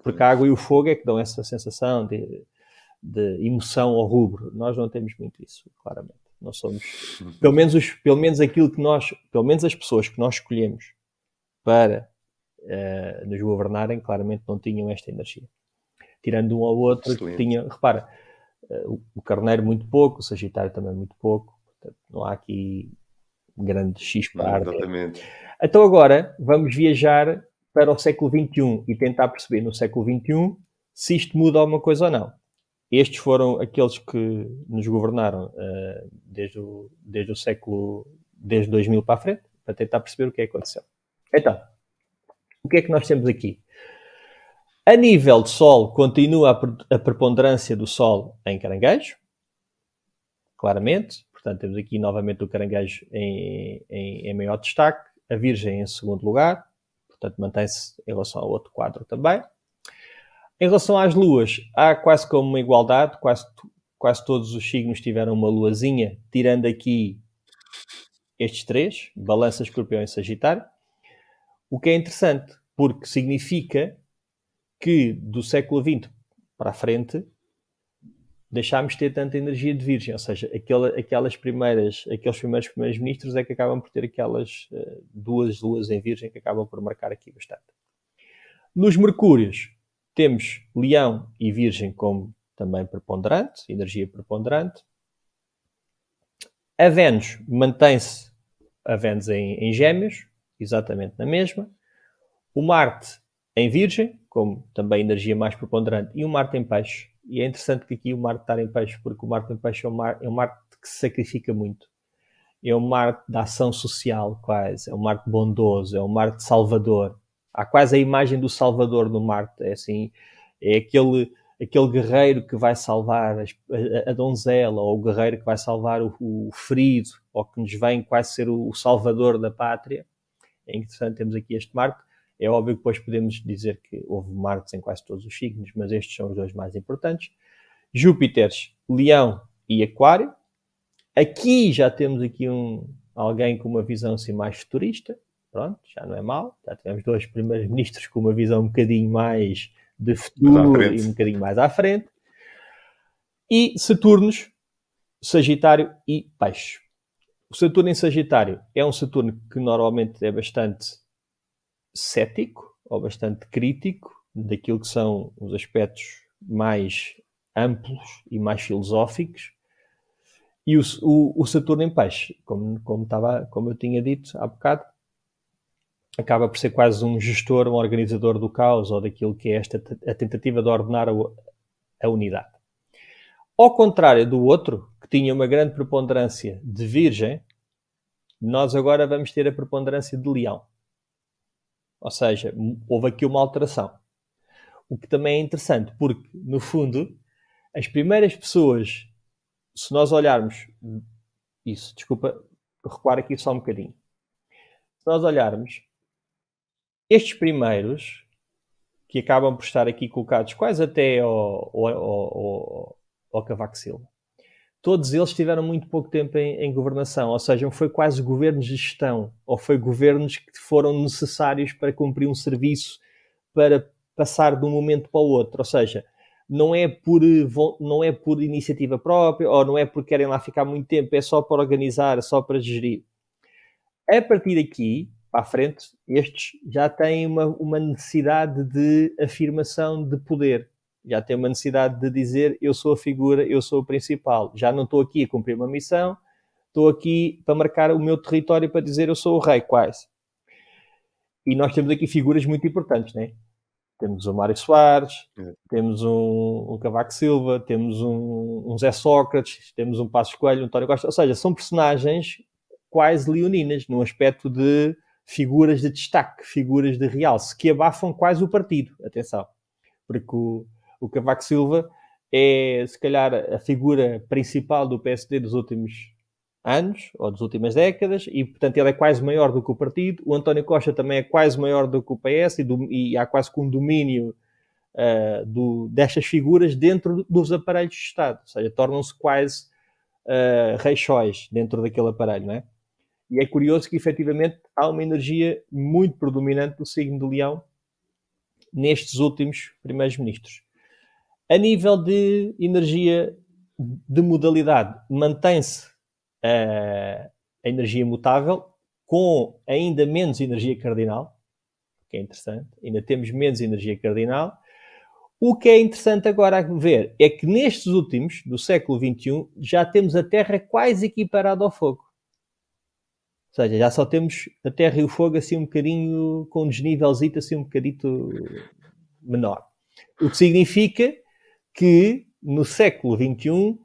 porque a água e o fogo é que dão essa sensação de emoção ao rubro. Nós não temos muito isso, claramente. Nós somos, pelo menos aquilo que nós, pelo menos as pessoas que nós escolhemos para nos governarem, claramente não tinham esta energia. Tirando um ao outro, que tinha, repara, o Carneiro muito pouco, o Sagitário também muito pouco, portanto, não há aqui grande chispa a arder. Exatamente. Então agora vamos viajar para o século XXI e tentar perceber no século XXI se isto muda alguma coisa ou não. Estes foram aqueles que nos governaram desde o século, desde 2000 para a frente, para tentar perceber o que é que aconteceu. Então, o que é que nós temos aqui? A nível de Sol, continua a preponderância do Sol em Caranguejo, claramente. Portanto, temos aqui novamente o Caranguejo em maior destaque, a Virgem em segundo lugar, portanto mantém-se em relação ao outro quadro também. Em relação às luas, há quase como uma igualdade, quase todos os signos tiveram uma luazinha, tirando aqui estes três, Balança, Escorpião e Sagitário, o que é interessante, porque significa que do século XX para a frente deixámos de ter tanta energia de Virgem, ou seja, aqueles primeiros ministros é que acabam por ter aquelas duas luas em Virgem que acabam por marcar aqui bastante. Nos Mercúrios, temos Leão e Virgem como também preponderante, energia preponderante. A Vênus mantém-se, a Vênus em Gêmeos, exatamente na mesma. O Marte em Virgem, como também energia mais preponderante, e o Marte em Peixe. E é interessante que aqui o Marte estar em Peixe, porque o Marte em Peixe é um Marte que se sacrifica muito. É um Marte da ação social, quase. É um Marte bondoso, é um Marte salvador. Há quase a imagem do Salvador no Marte. É assim, é aquele guerreiro que vai salvar a donzela, ou o guerreiro que vai salvar o ferido, ou que nos vem quase ser o salvador da pátria. É interessante, temos aqui este Marte. É óbvio que depois podemos dizer que houve Martes em quase todos os signos, mas estes são os dois mais importantes. Júpiteres, Leão e Aquário. Aqui já temos aqui alguém com uma visão assim mais futurista. Pronto, já não é mal. Já tivemos dois primeiros ministros com uma visão um bocadinho mais de futuro e um bocadinho mais à frente. E Saturnos, Sagitário e Peixe. O Saturno em Sagitário é um Saturno que normalmente é bastante cético ou bastante crítico daquilo que são os aspectos mais amplos e mais filosóficos. E o Saturno em Peixe, como eu tinha dito há bocado, acaba por ser quase um gestor, um organizador do caos ou daquilo que é a tentativa de ordenar a unidade. Ao contrário do outro, que tinha uma grande preponderância de Virgem, nós agora vamos ter a preponderância de Leão. Ou seja, houve aqui uma alteração. O que também é interessante, porque, no fundo, as primeiras pessoas, se nós olharmos isso, desculpa, recuar aqui só um bocadinho. Se nós olharmos, estes primeiros, que acabam por estar aqui colocados quase até ao Cavaco Silva, todos eles tiveram muito pouco tempo em governação, ou seja, foi quase governos de gestão, ou foi governos que foram necessários para cumprir um serviço, para passar de um momento para o outro, ou seja, não é por iniciativa própria, ou não é porque querem lá ficar muito tempo, é só para organizar, é só para gerir. A partir daqui, para a frente, estes já têm uma necessidade de afirmação de poder. Já tem uma necessidade de dizer eu sou a figura, eu sou o principal. Já não estou aqui a cumprir uma missão, estou aqui para marcar o meu território, para dizer eu sou o rei, quase. E nós temos aqui figuras muito importantes, né? Temos o Mário Soares, temos um Cavaco Silva, temos um Zé Sócrates, temos um Passos Coelho, um António Costa. Ou seja, são personagens quase leoninas, no aspecto de figuras de destaque, figuras de realce, que abafam quase o partido. Atenção. Porque o Cavaco Silva é, se calhar, a figura principal do PSD dos últimos anos, ou das últimas décadas, e, portanto, ele é quase maior do que o partido. O António Costa também é quase maior do que o PS, e há quase que um domínio destas figuras dentro dos aparelhos de Estado. Ou seja, tornam-se quase reixóis dentro daquele aparelho, não é? E é curioso que, efetivamente, há uma energia muito predominante do signo de Leão nestes últimos primeiros ministros. A nível de energia de modalidade, mantém-se a energia mutável, com ainda menos energia cardinal, que é interessante, ainda temos menos energia cardinal. O que é interessante agora a ver é que nestes últimos, do século XXI, já temos a Terra quase equiparada ao fogo. Ou seja, já só temos a Terra e o fogo assim um bocadinho, com um desnivelzito assim um bocadito menor. O que significa que no século XXI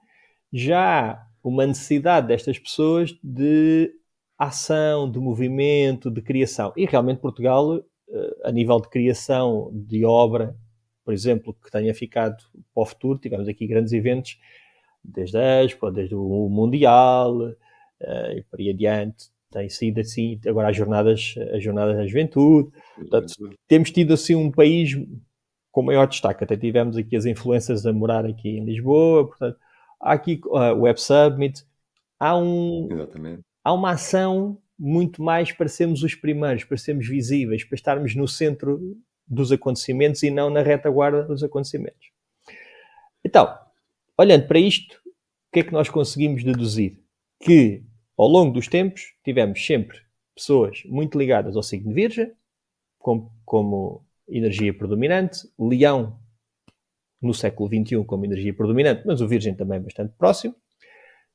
já há uma necessidade destas pessoas de ação, de movimento, de criação. E realmente Portugal, a nível de criação de obra por exemplo, que tenha ficado para o futuro. Tivemos aqui grandes eventos, desde a Expo, desde o Mundial, e por aí adiante. Tem sido assim, agora as jornadas da juventude. Portanto, temos tido assim um país com maior destaque. Até tivemos aqui as influências a morar aqui em Lisboa. Portanto, há aqui o Web Summit. Há uma ação muito mais para sermos os primeiros, para sermos visíveis, para estarmos no centro dos acontecimentos e não na retaguarda dos acontecimentos. Então, olhando para isto, o que é que nós conseguimos deduzir? Que, ao longo dos tempos, tivemos sempre pessoas muito ligadas ao signo de Virgem, como energia predominante, Leão no século XXI como energia predominante, mas o Virgem também bastante próximo,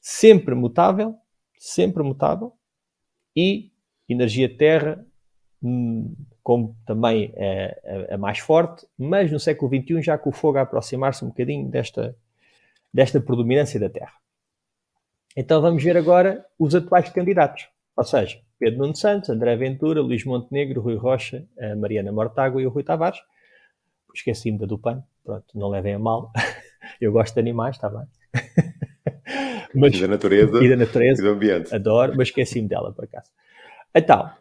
sempre mutável, e energia Terra como também a mais forte, mas no século XXI já com o fogo a aproximar-se um bocadinho desta predominância da Terra. Então vamos ver agora os atuais candidatos, ou seja, Pedro Nuno Santos, André Ventura, Luís Montenegro, Rui Rocha, a Mariana Mortágua e o Rui Tavares. Esqueci-me da do PAN, pronto, não levem a mal. Eu gosto de animais, está bem. Mas, e da natureza e do ambiente. Adoro, mas esqueci-me dela, por acaso. Então,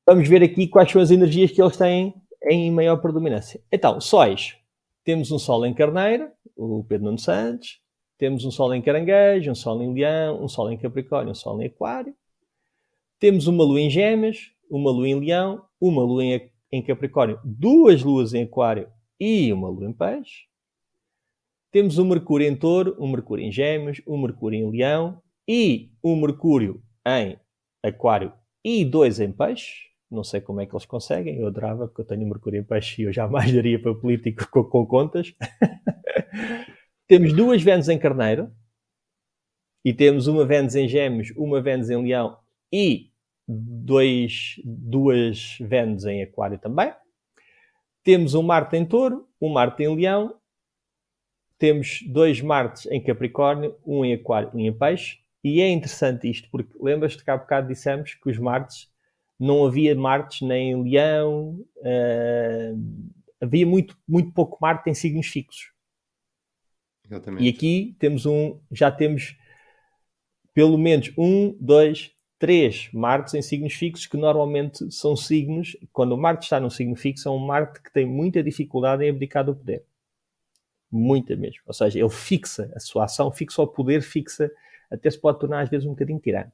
vamos ver aqui quais são as energias que eles têm em maior predominância. Então, sóis. Temos um Sol em Carneiro, o Pedro Nuno Santos. Temos um Sol em Caranguejo, um Sol em Leão, um Sol em Capricórnio, um Sol em Aquário. Temos uma Lua em Gêmeos, uma Lua em Leão, uma Lua em Capricórnio, duas Luas em Aquário e uma Lua em Peixe. Temos um Mercúrio em Touro, um Mercúrio em Gêmeos, um Mercúrio em Leão e um Mercúrio em Aquário e 2 em Peixe. Não sei como é que eles conseguem, eu adorava, porque eu tenho um Mercúrio em Peixe e eu jamais daria para político com contas. Temos 2 Vênus em Carneiro e temos uma Vênus em Gêmeos, uma Vênus em Leão e 2 Vênus em Aquário também. Temos um Marte em Touro, um Marte em Leão. Temos 2 Martes em Capricórnio, um em Aquário e um em Peixe. E é interessante isto, porque lembras-te que há bocado dissemos que os Martes, não havia Martes nem em Leão, havia muito pouco Marte em signos fixos. Exatamente. E aqui já temos pelo menos 1, 2, 3 Martes em signos fixos, que normalmente são signos, quando o Marte está num signo fixo, é um Marte que tem muita dificuldade em abdicar do poder. Muita mesmo. Ou seja, ele fixa a sua ação, fixa o poder, até se pode tornar às vezes um bocadinho tirano.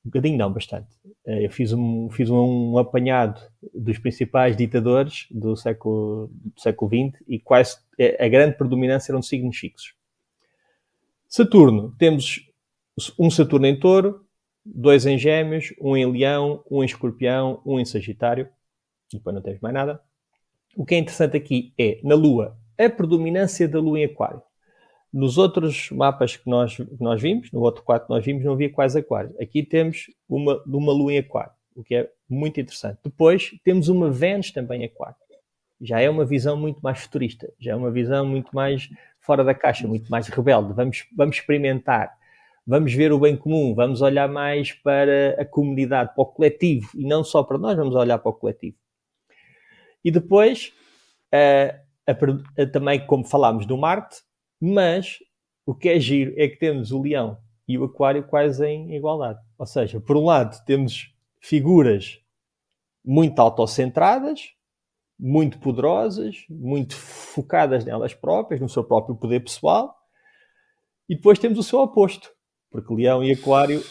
Um bocadinho não, bastante. Eu fiz um apanhado dos principais ditadores do século XX e quase a grande predominância eram de signos fixos. Saturno. Temos um Saturno em Touro, 2 em Gêmeos, um em Leão, um em Escorpião, um em Sagitário. E depois não temos mais nada. O que é interessante aqui é, na Lua, a predominância da Lua em Aquário. Nos outros mapas que nós vimos, no outro quadro que nós vimos, não havia quase Aquário. Aqui temos uma Lua em Aquário, o que é muito interessante. Depois temos uma Vênus também em Aquário. Já é uma visão muito mais futurista, já é uma visão muito mais fora da caixa, muito mais rebelde. Vamos experimentar, vamos ver o bem comum, vamos olhar mais para a comunidade, para o coletivo, e não só para nós, vamos olhar para o coletivo. E depois, também como falámos do Marte, mas o que é giro é que temos o Leão e o Aquário quase em igualdade. Ou seja, por um lado temos figuras muito autocentradas, muito poderosas, muito focadas nelas próprias, no seu próprio poder pessoal, e depois temos o seu oposto, porque Leão e Aquário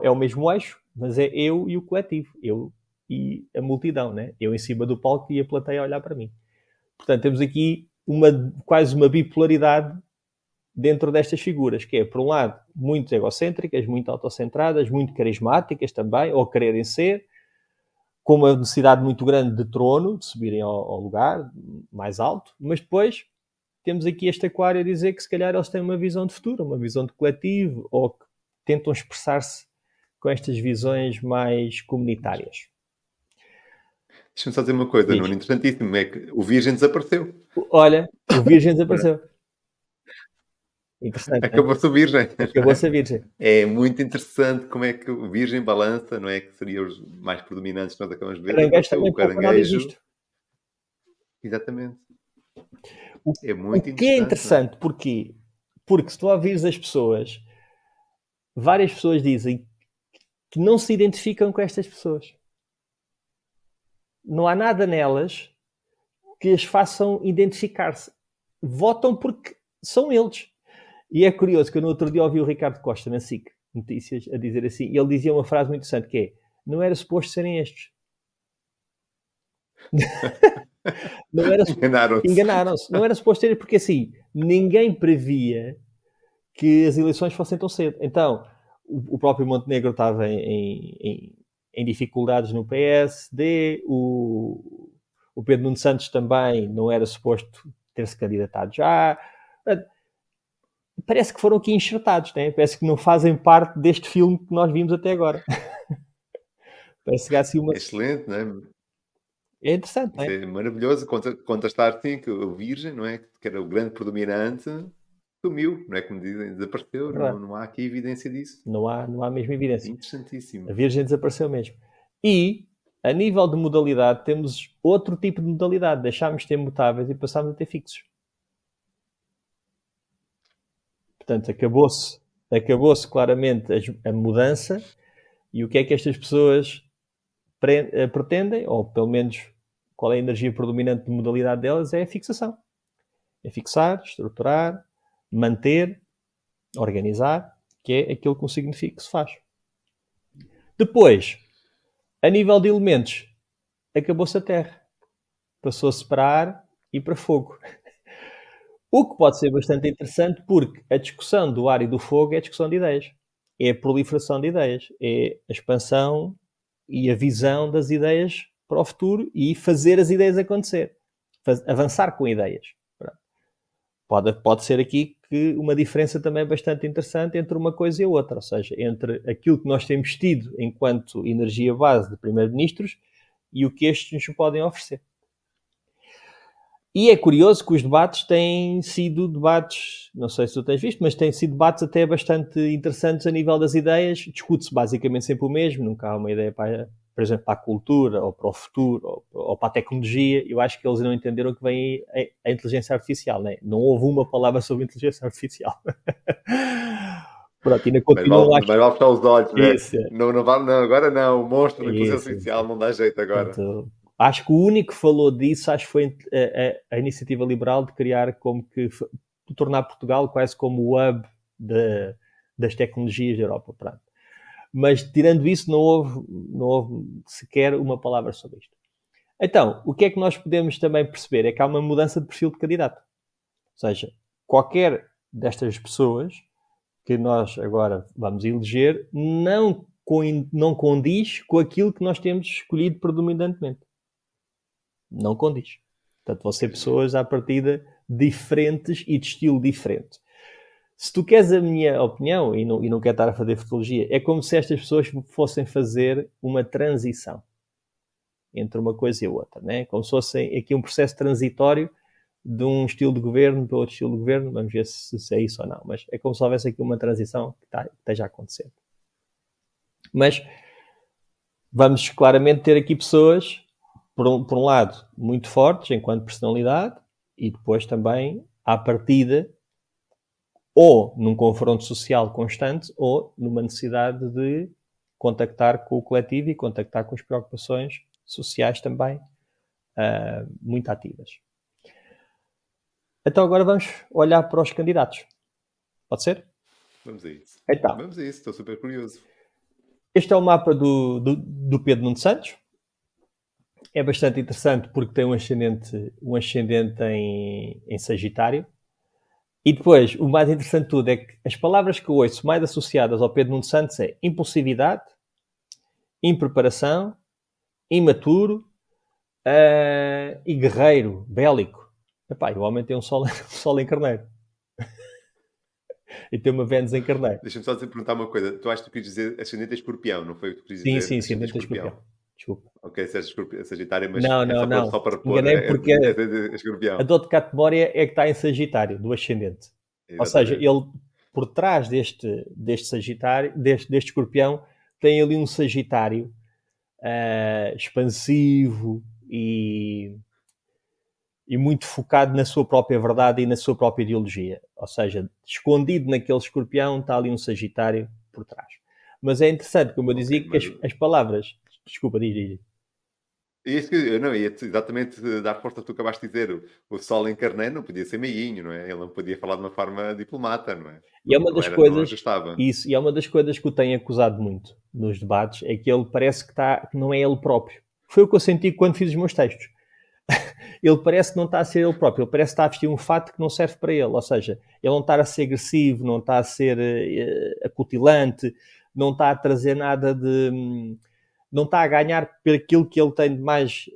é o mesmo eixo, mas é eu e o coletivo, eu e a multidão, né? Eu em cima do palco e a plateia a olhar para mim. Portanto, temos aqui quase uma bipolaridade dentro destas figuras, que é, por um lado, muito egocêntricas, muito autocentradas, muito carismáticas também, ou quererem ser, com uma necessidade muito grande de trono, de subirem ao lugar mais alto, mas depois temos aqui este Aquário a dizer que se calhar eles têm uma visão de futuro, uma visão de coletivo, ou que tentam expressar-se com estas visões mais comunitárias. Deixa-me só dizer uma coisa, Nuno, interessantíssimo, é que o Virgem desapareceu. Olha, o Virgem desapareceu. Interessante, né? Acabou-se o Virgem. Acabou-se a Virgem. É muito interessante como é que o Virgem balança, não é? Que seriam os mais predominantes que nós acabamos de ver. Caranguejo O também pouco análise caranguejo. disto. Exatamente. O, É o muito que é interessante, não é? interessante, porquê? Porque se tu ouvires as pessoas, várias pessoas dizem que não se identificam com estas pessoas. Não há nada nelas que as façam identificar-se. Votam porque são eles. E é curioso que eu no outro dia ouvi o Ricardo Costa na SIC Notícias a dizer assim, e ele dizia uma frase muito interessante que é: não era suposto serem estes. Não era Enganaram-se. enganaram-se. Não era suposto serem, porque assim, ninguém previa que as eleições fossem tão cedo. Então, o próprio Montenegro estava em dificuldades no PSD, o Pedro Nuno Santos também não era suposto ter-se candidatado já. Parece que foram aqui enxertados, né? Parece que não fazem parte deste filme que nós vimos até agora. Parece que há assim uma... Excelente, não é? É interessante, não Isso é? é maravilhoso. Contrastar, sim, que o Virgem, não é? Que era o grande predominante, sumiu, não é? Como dizem, desapareceu. Verdade. Não há aqui evidência disso. Não há mesmo evidência. Interessantíssimo. A Virgem desapareceu mesmo. E, a nível de modalidade, temos outro tipo de modalidade. Deixámos de ter mutáveis e passámos a ter fixos. Portanto, acabou-se claramente a mudança. E o que é que estas pessoas pretendem, ou pelo menos qual é a energia predominante de modalidade delas, é a fixação. É fixar, estruturar, manter, organizar, que é aquilo que um signo fixo faz. Depois, a nível de elementos, acabou-se a terra. Passou-se para ar e para fogo. O que pode ser bastante interessante porque a discussão do ar e do fogo é a discussão de ideias. É a proliferação de ideias. É a expansão e a visão das ideias para o futuro e fazer as ideias acontecer. Avançar com ideias. Pode ser aqui que uma diferença também bastante interessante entre uma coisa e a outra. Ou seja, entre aquilo que nós temos tido enquanto energia base de primeiro-ministros e o que estes nos podem oferecer. E é curioso que os debates têm sido debates, não sei se tu tens visto, mas têm sido debates até bastante interessantes a nível das ideias. Discute-se basicamente sempre o mesmo, nunca há uma ideia para, por exemplo, para a cultura, ou para o futuro, ou para a tecnologia. Eu acho que eles não entenderam que vem a inteligência artificial, né? Não houve uma palavra sobre inteligência artificial. Pronto, ainda continuam Mas vale fechar os olhos, né? Isso. Não, agora não. O monstro da inteligência Isso. artificial não dá jeito agora. Portanto, acho que o único que falou disso foi a iniciativa liberal de criar como que tornar Portugal quase como o hub das tecnologias da Europa. Pronto. Mas tirando isso, não houve sequer uma palavra sobre isto. Então, o que é que nós podemos também perceber? É que há uma mudança de perfil de candidato. Ou seja, qualquer destas pessoas que nós agora vamos eleger não condiz com aquilo que nós temos escolhido predominantemente. Não condiz. Portanto, vão ser pessoas à partida diferentes e de estilo diferente. Se tu queres a minha opinião, e não quero estar a fazer futurologia, é como se estas pessoas fossem fazer uma transição entre uma coisa e a outra, né? Como se fosse aqui um processo transitório de um estilo de governo para outro estilo de governo. Vamos ver se é isso ou não. Mas é como se houvesse aqui uma transição que esteja acontecendo. Mas vamos claramente ter aqui pessoas, por um lado, muito fortes enquanto personalidade e depois também, à partida, ou num confronto social constante ou numa necessidade de contactar com o coletivo e contactar com as preocupações sociais também muito ativas. Então agora vamos olhar para os candidatos. Pode ser? Vamos a isso. Então, vamos a isso, estou super curioso. Este é o mapa do Pedro Nuno Santos. É bastante interessante porque tem um ascendente em Sagitário. E depois, o mais interessante de tudo é que as palavras que eu ouço mais associadas ao Pedro Nuno Santos é impulsividade, impreparação, imaturo e guerreiro, bélico. Epá, o homem tem um sol em carneiro. E tem uma Vênus em carneiro. Deixa-me só perguntar uma coisa. Tu achas que tu quis dizer ascendente escorpião, não foi o que tu quis dizer? Sim, ascendente escorpião. Desculpa. Ok, se és Sagitário, mas não. só para pôr Enganei porque escorpião. a dor de categoria é que está em Sagitário, do ascendente. Ou seja, Exatamente. ele, por trás deste Sagitário, deste Escorpião, tem ali um Sagitário expansivo e muito focado na sua própria verdade e na sua própria ideologia. Ou seja, escondido naquele Escorpião está ali um Sagitário por trás. Mas é interessante, como eu Ok, dizia, que mas as palavras... Desculpa, diz. isso que eu não ia exatamente dar força ao que tu acabaste de dizer. O Sol encarnado não podia ser meiguinho, não é? Ele não podia falar de uma forma diplomata, não é? E é Não, uma não das era, não coisas, ajustava. isso, e é uma das coisas que o tem acusado muito nos debates, é que ele parece que não é ele próprio. Foi o que eu senti quando fiz os meus textos. Ele parece que não está a ser ele próprio, ele parece que está a vestir um fato que não serve para ele, ou seja, ele não está a ser agressivo, não está a ser acutilante, não está a trazer nada de... não está a ganhar por aquilo que ele tem de mais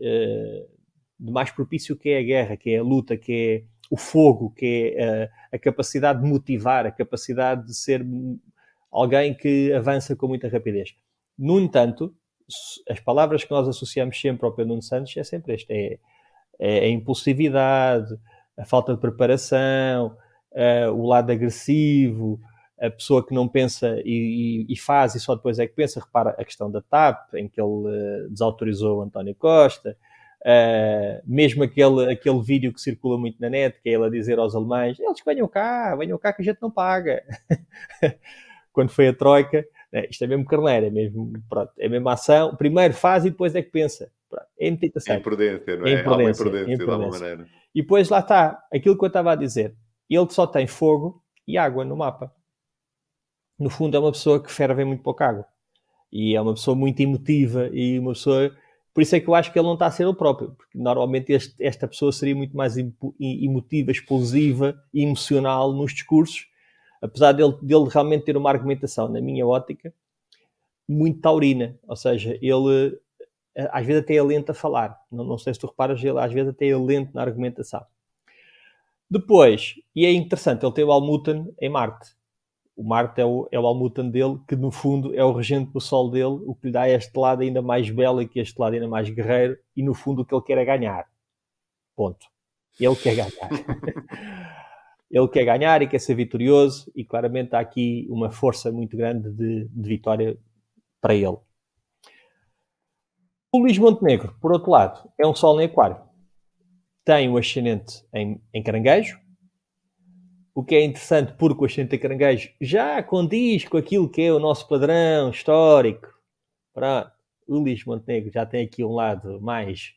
propício, que é a guerra, que é a luta, que é o fogo, que é a capacidade de motivar, a capacidade de ser alguém que avança com muita rapidez. No entanto, as palavras que nós associamos sempre ao Pedro Nuno Santos é sempre este, a impulsividade, a falta de preparação, o lado agressivo, a pessoa que não pensa e faz e só depois é que pensa. Repara a questão da TAP, em que ele desautorizou o António Costa, mesmo aquele vídeo que circula muito na net, que é ele a dizer aos alemães, eles que venham cá que a gente não paga. Quando foi a Troika, isto é mesmo carneiro, é mesmo, pronto, é mesmo ação, primeiro faz e depois é que pensa. Pronto, é muito É interessante. imprudência, não É é? Há uma imprudência, é imprudência de alguma imprudência. maneira. E depois lá está, aquilo que eu estava a dizer, ele só tem fogo e água no mapa. No fundo é uma pessoa que ferve em muito pouca água. E é uma pessoa muito emotiva e uma pessoa... Por isso é que eu acho que ele não está a ser ele próprio, porque normalmente esta pessoa seria muito mais emotiva, explosiva e emocional nos discursos, apesar dele realmente ter uma argumentação, na minha ótica, muito taurina. Ou seja, ele às vezes até é lento a falar. Não sei se tu reparas, ele às vezes até é lento na argumentação. Depois, e é interessante, ele tem o Almuten em Marte. O Marte é o Almuten dele, que no fundo é o regente do Sol dele, o que lhe dá este lado ainda mais bélico e este lado ainda mais guerreiro, e no fundo o que ele quer é ganhar. Ponto. Ele quer ganhar. Ele quer ganhar e quer ser vitorioso, e claramente há aqui uma força muito grande de vitória para ele. O Luís Montenegro, por outro lado, é um Sol em Aquário. Tem o ascendente em Caranguejo, o que é interessante porque o ascendente em Caranguejo já condiz com aquilo que é o nosso padrão histórico. Pronto. O Luís Montenegro já tem aqui um lado mais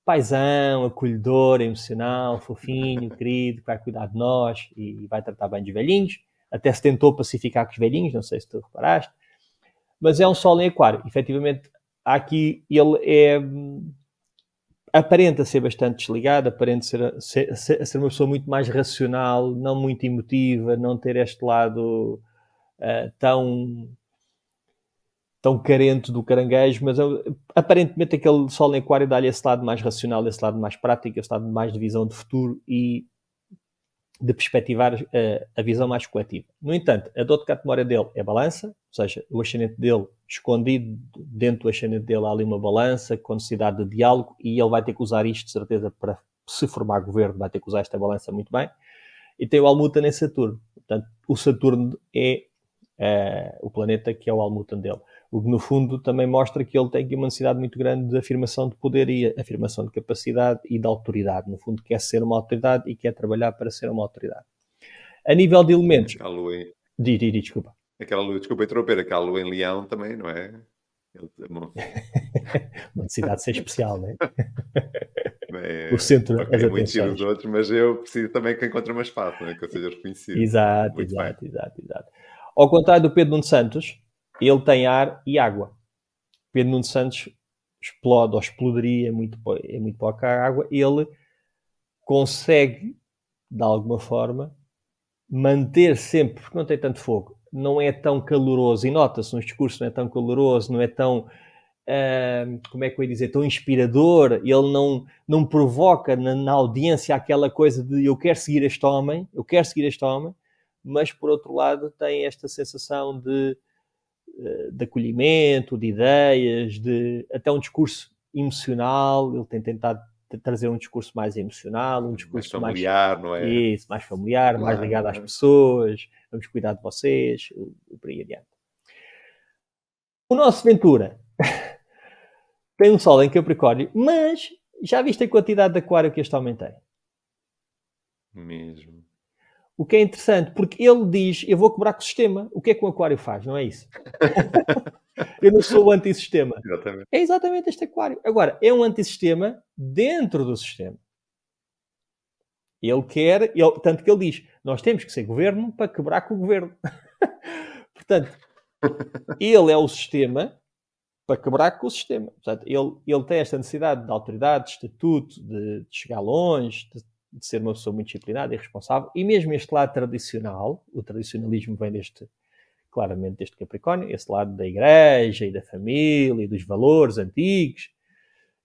paisão, acolhedor, emocional, fofinho, querido, que vai cuidar de nós e vai tratar bem dos velhinhos. Até se tentou pacificar com os velhinhos, não sei se tu reparaste. Mas é um Sol em Aquário. Efetivamente, aqui ele aparenta ser bastante desligado, aparenta ser uma pessoa muito mais racional, não muito emotiva, não ter este lado tão carente do Caranguejo, mas aparentemente aquele Sol em Aquário dá-lhe esse lado mais racional, esse lado mais prático, esse lado mais de visão de futuro e de perspectivar a visão mais coletiva. No entanto, a dor de catemora dele é balança, ou seja, o ascendente dele, escondido dentro do ascendente dele, há ali uma balança com necessidade de diálogo, e ele vai ter que usar isto, de certeza, para se formar governo, vai ter que usar esta balança muito bem. E tem o Almuten em Saturno. Portanto, o Saturno é o planeta que é o Almuten dele. O que, no fundo, também mostra que ele tem aqui uma necessidade muito grande de afirmação de poder e afirmação de capacidade e de autoridade. No fundo, quer ser uma autoridade e quer trabalhar para ser uma autoridade. A nível de elementos... Aquela lua em... Desculpa. Aquela lua, desculpa interromper, aquela lua em Leão também, não é? Uma necessidade de ser especial, não é? É, O centro, ok, as muito giro atenções. os outros, mas eu preciso também que encontre uma espaço, não é? Que eu seja reconhecido. Exato. Muito bem. Ao contrário do Pedro Nuno Santos, ele tem ar e água. Pedro Nuno Santos explode ou exploderia, é muito pouca água. Ele consegue, de alguma forma, manter sempre, porque não tem tanto fogo, não é tão caloroso, e nota-se nos discursos, não é tão caloroso, não é tão, como é que eu ia dizer, tão inspirador. Ele não provoca na audiência aquela coisa de eu quero seguir este homem, mas por outro lado tem esta sensação de acolhimento, de ideias, de até um discurso emocional. Ele tem tentado trazer um discurso mais emocional, um discurso mais familiar, não é? Isso, mais familiar, claro, mais ligado às pessoas, vamos cuidar de vocês, por aí adiante. O nosso Ventura tem um Sol em Capricórnio, mas já viste a quantidade de aquário que este homem tem? Mesmo. O que é interessante, porque ele diz, eu vou quebrar com o sistema. O que é que o aquário faz, não é isso? Eu não sou o antissistema. Exatamente. É exatamente este aquário. Agora, é um antissistema dentro do sistema. Ele quer, tanto que ele diz, nós temos que ser governo para quebrar com o governo. Portanto, ele é o sistema para quebrar com o sistema. Portanto, ele tem esta necessidade de autoridade, de estatuto, de chegar longe, de ser uma pessoa muito disciplinada e responsável. E mesmo este lado tradicional, o tradicionalismo vem claramente deste Capricórnio, esse lado da igreja e da família e dos valores antigos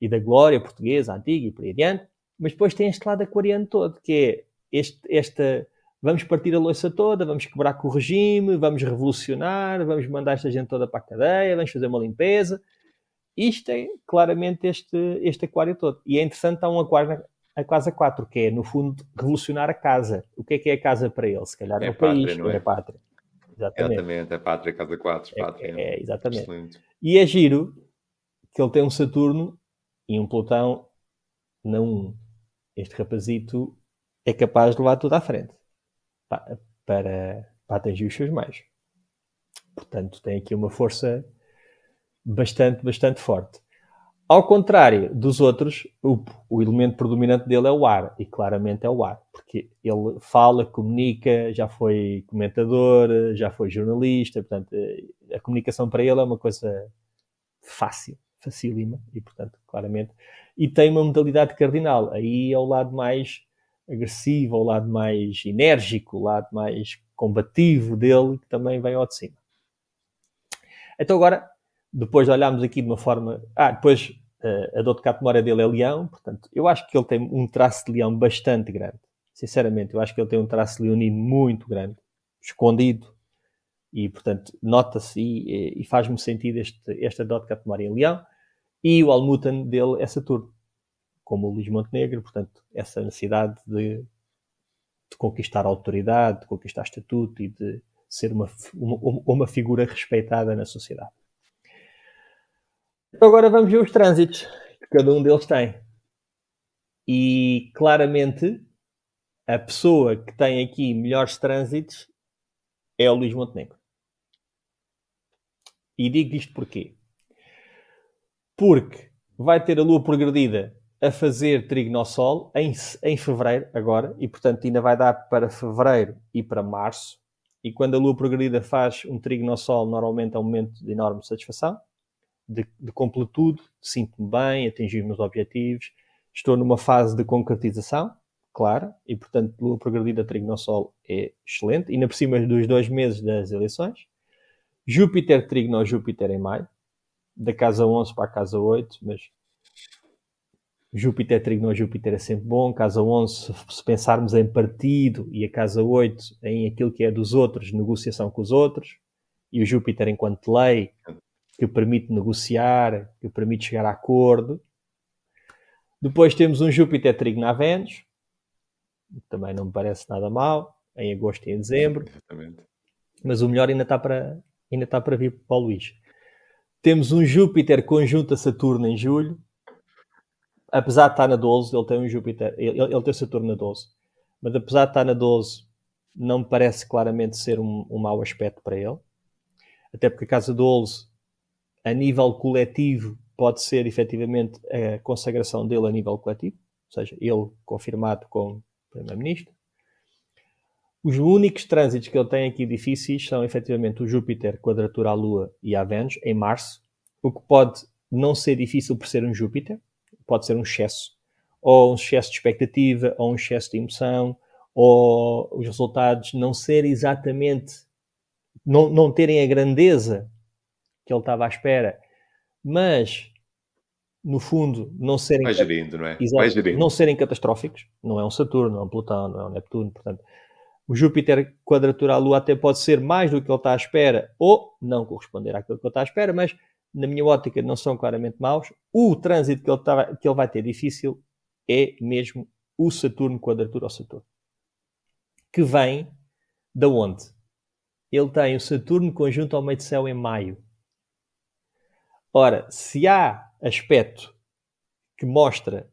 e da glória portuguesa antiga e por aí adiante. Mas depois tem este lado aquariano todo, que é vamos partir a louça toda, vamos quebrar com o regime, vamos revolucionar, vamos mandar esta gente toda para a cadeia, vamos fazer uma limpeza. Isto é claramente este aquário todo. E é interessante, há um aquário a casa 4, que é, no fundo, revolucionar a casa. O que é a casa para ele? Se calhar é o país, não é a pátria. Exatamente, a pátria, casa 4, pátria. Exatamente. Excelente. E é giro que ele tem um Saturno e um Plutão na 1. Este rapazito é capaz de levar tudo à frente para atingir os seus meios. Portanto, tem aqui uma força bastante forte. Ao contrário dos outros, o elemento predominante dele é o ar, e claramente é o ar, porque ele fala, comunica, já foi comentador, já foi jornalista, portanto, a comunicação para ele é uma coisa facílima, e portanto, claramente, e tem uma modalidade cardinal, aí é o lado mais agressivo, o lado mais enérgico, o lado mais combativo dele, que também vem ao de cima. Então agora, depois de olharmos aqui de uma forma... depois a dor de catemora dele é leão, portanto, eu acho que ele tem um traço de leão bastante grande. Sinceramente, eu acho que ele tem um traço leonino muito grande, escondido, e, portanto, nota-se e faz-me sentido esta dor de catemora em leão. E o almutan dele é Saturno, como o Luís Montenegro, portanto, essa necessidade de conquistar a autoridade, de conquistar estatuto e de ser uma figura respeitada na sociedade. Então agora vamos ver os trânsitos que cada um deles tem. E claramente a pessoa que tem aqui melhores trânsitos é o Luís Montenegro. E digo isto porquê? Porque vai ter a Lua progredida a fazer trígono ao Sol em fevereiro agora, e portanto ainda vai dar para fevereiro e para março. E quando a Lua progredida faz um trígono ao Sol, normalmente é um momento de enorme satisfação, de completude, sinto-me bem, atingi os meus objetivos, estou numa fase de concretização, claro, e portanto Lua progredida trígono ao Sol é excelente, e ainda por cima dos 2 meses das eleições. Júpiter trígono ao Júpiter em maio, da casa 11 para a casa 8, mas Júpiter trígono ao Júpiter é sempre bom. Casa 11, se pensarmos em partido, e a casa 8 em aquilo que é dos outros, negociação com os outros, e o Júpiter enquanto lei, que permite negociar, que permite chegar a acordo. Depois temos um Júpiter trígono a Vênus, também não me parece nada mal, em agosto e em dezembro. Exatamente. Mas o melhor ainda está para vir para o Luís. Temos um Júpiter conjunto a Saturno em julho. Apesar de estar na 12, ele tem um Júpiter, ele tem Saturno na 12. Mas apesar de estar na 12, não me parece claramente ser um mau aspecto para ele. Até porque a casa 12, a nível coletivo, pode ser efetivamente a consagração dele a nível coletivo. Ou seja, ele confirmado como Primeiro-Ministro. Os únicos trânsitos que ele tem aqui difíceis são efetivamente o Júpiter, quadratura à Lua e à Vênus, em março, o que pode não ser difícil por ser um Júpiter, pode ser um excesso, ou um excesso de expectativa, ou um excesso de emoção, ou os resultados não serem exatamente, não terem a grandeza que ele estava à espera, mas, no fundo, não serem... Vai gerindo, não é? Exato, vai gerindo. Não serem catastróficos. Não é um Saturno, não é um Plutão, não é um Neptuno, portanto... O Júpiter quadratura à Lua até pode ser mais do que ele está à espera, ou não corresponder àquilo que ele está à espera, mas na minha ótica não são claramente maus. O trânsito que ele vai ter difícil é mesmo o Saturno quadratura ao Saturno. Que vem de onde? Ele tem o Saturno conjunto ao meio de céu em maio. Ora, se há aspecto que mostra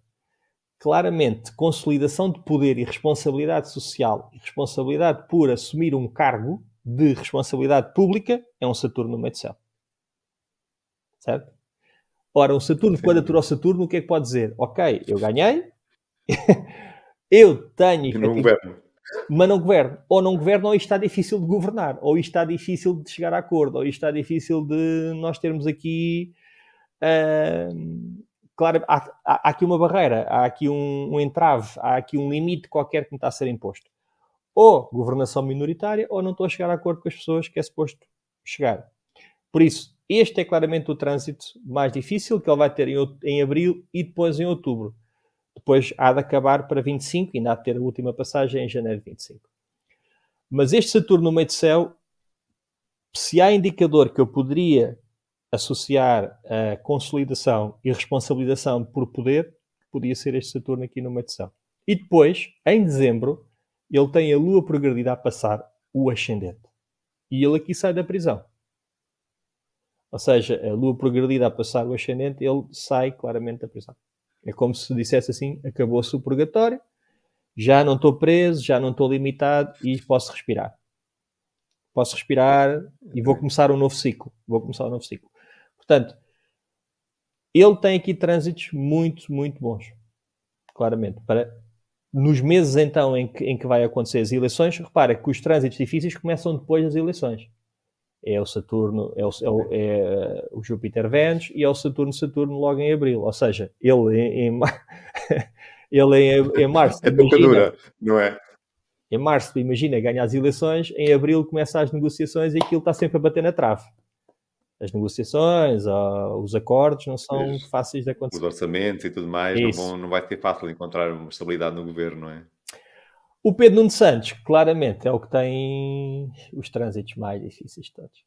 claramente consolidação de poder e responsabilidade social e responsabilidade por assumir um cargo de responsabilidade pública, é um Saturno no meio de céu. Certo? Ora, um Saturno quadratura ao Saturno, o que é que pode dizer? Ok, eu ganhei, eu tenho... Não governo. Mas não governo. Ou não governo, ou isto está difícil de governar. Ou isto está difícil de chegar a acordo. Ou isto está difícil de nós termos aqui... claro, há aqui uma barreira, há aqui um entrave, há aqui um limite qualquer que me está a ser imposto. Ou governação minoritária, ou não estou a chegar a acordo com as pessoas que é suposto chegar. Por isso, este é claramente o trânsito mais difícil, que ele vai ter em abril e depois em outubro. Depois há de acabar para 25, e ainda há de ter a última passagem em janeiro de 25. Mas este Saturno no meio de céu, se há indicador que eu poderia associar a consolidação e responsabilização por poder, podia ser este Saturno aqui no meio de céu. E depois, em dezembro, ele tem a Lua progredida a passar o ascendente. E ele aqui sai da prisão. Ou seja, a Lua progredida a passar o ascendente, ele sai claramente da prisão. É como se dissesse assim, acabou-se o purgatório, já não estou preso, já não estou limitado e posso respirar. Posso respirar e vou começar um novo ciclo. Portanto, ele tem aqui trânsitos muito, muito bons. Claramente. Nos meses então em que vai acontecer as eleições, repara que os trânsitos difíceis começam depois das eleições. É o Saturno, é o Júpiter-Vênus e é o Saturno logo em abril. Ou seja, ele em março... É pouca dura, não é? Em março, imagina, ganha as eleições, em abril começa as negociações e aquilo está sempre a bater na trave. As negociações, os acordos não são fáceis de acontecer. Os orçamentos e tudo mais, não vai ser fácil encontrar uma estabilidade no governo, não é? O Pedro Nuno Santos, claramente, é o que tem os trânsitos mais difíceis de todos.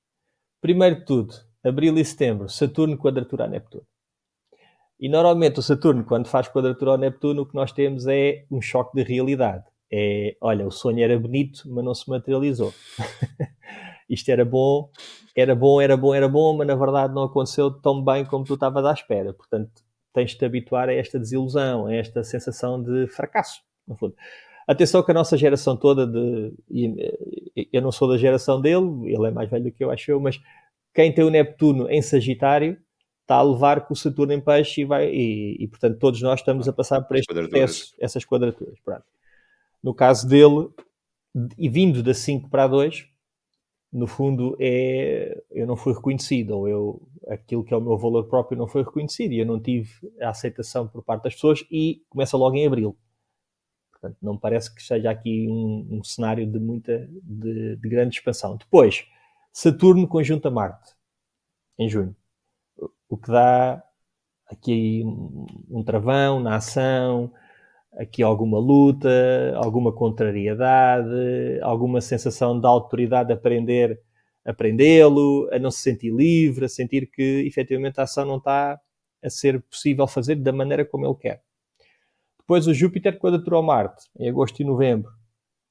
Primeiro de tudo, abril e setembro, Saturno quadratura a Neptuno. E normalmente o Saturno, quando faz quadratura ao Neptuno, o que nós temos é um choque de realidade. Olha, o sonho era bonito, mas não se materializou. Isto era bom, mas na verdade não aconteceu tão bem como tu estavas à espera. Portanto, tens de te habituar a esta desilusão, a esta sensação de fracasso, no fundo. Atenção que a nossa geração toda, eu não sou da geração dele, ele é mais velho do que eu, acho eu, mas quem tem o Neptuno em Sagitário está a levar com o Saturno em Peixe e portanto, todos nós estamos a passar por este processo, essas quadraturas. Pronto. No caso dele, e vindo da 5 para a 2, no fundo, eu não fui reconhecido, ou aquilo que é o meu valor próprio não foi reconhecido, e eu não tive a aceitação por parte das pessoas, e começa logo em abril. Portanto, não parece que seja aqui um cenário de grande expansão. Depois, Saturno conjunta Marte, em junho. O que dá aqui um travão na ação, aqui alguma luta, alguma contrariedade, alguma sensação de autoridade a aprendê-lo, a não se sentir livre, a sentir que efetivamente a ação não está a ser possível fazer da maneira como ele quer. Depois o Júpiter quadratura ao Marte, em agosto e novembro.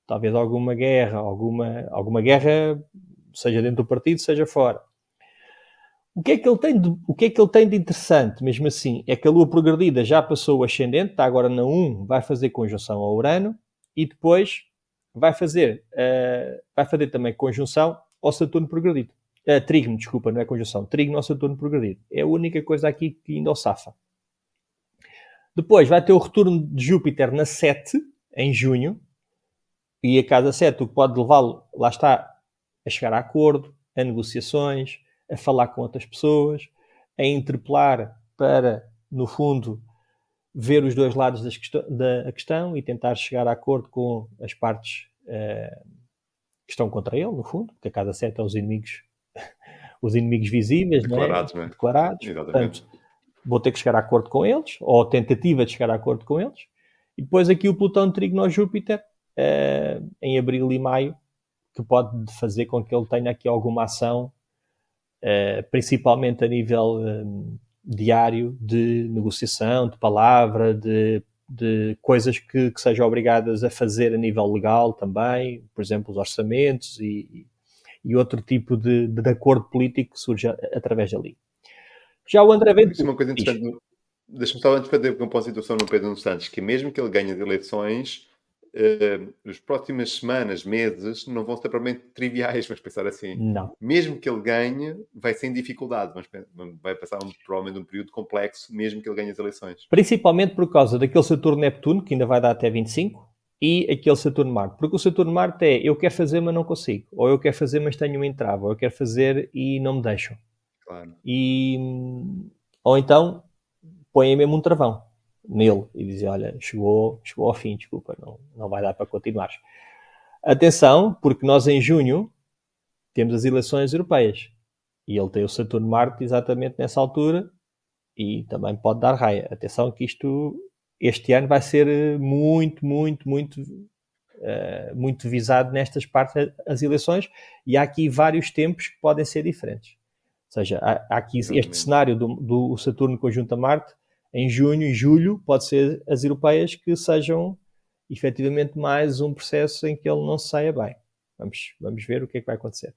Talvez alguma guerra, seja dentro do partido, seja fora. O que é que ele tem de interessante, mesmo assim, é que a Lua progredida já passou o ascendente, está agora na 1, vai fazer conjunção ao Urano, e depois vai fazer também conjunção ao Saturno progredido. Trígono, desculpa, não é conjunção. Trígono ao Saturno progredido. É a única coisa aqui que ainda o safa. Depois vai ter o retorno de Júpiter na 7, em junho, e a casa 7, o que pode levá-lo, lá está, a chegar a acordo, a negociações, a falar com outras pessoas, a interpelar para, no fundo, ver os dois lados da questão e tentar chegar a acordo com as partes que estão contra ele, no fundo, porque a casa 7 é os inimigos visíveis, declarados, não é? Declarados. Exatamente. Portanto, vou ter que chegar a acordo com eles, ou a tentativa de chegar a acordo com eles. E depois aqui o Plutão trígono ao Júpiter, em abril e maio, que pode fazer com que ele tenha aqui alguma ação, principalmente a nível diário de negociação, de palavra, de de coisas que sejam obrigadas a fazer a nível legal também, por exemplo, os orçamentos e outro tipo de acordo político que surge através dali. Já o André Ventura... Isso é uma coisa interessante. Deixa-me só antes fazer um ponto de situação no Pedro Nuno Santos, que mesmo que ele ganhe as eleições, as próximas semanas, meses, não vão ser propriamente triviais, vamos pensar assim. Não. Mesmo que ele ganhe, vai ser em dificuldade, vai passar provavelmente um período complexo, mesmo que ele ganhe as eleições. Principalmente por causa daquele Saturno-Neptuno, que ainda vai dar até 25, e aquele Saturno-Marte. Porque o Saturno-Marte é, eu quero fazer, mas não consigo. Ou eu quero fazer, mas tenho uma entrave. Ou eu quero fazer e não me deixam. Claro. Ou então, põem mesmo um travão nele e dizem, olha, chegou ao fim, desculpa, não vai dar para continuar. Atenção, porque nós em junho temos as eleições europeias. E ele tem o Saturno-Marte exatamente nessa altura e também pode dar raia. Atenção que este ano vai ser muito visado nestas partes as eleições, e há aqui vários tempos que podem ser diferentes. Ou seja, há aqui este cenário do Saturno conjunto a Marte em junho e julho, pode ser as europeias que sejam efetivamente mais um processo em que ele não saia bem. Vamos ver o que é que vai acontecer.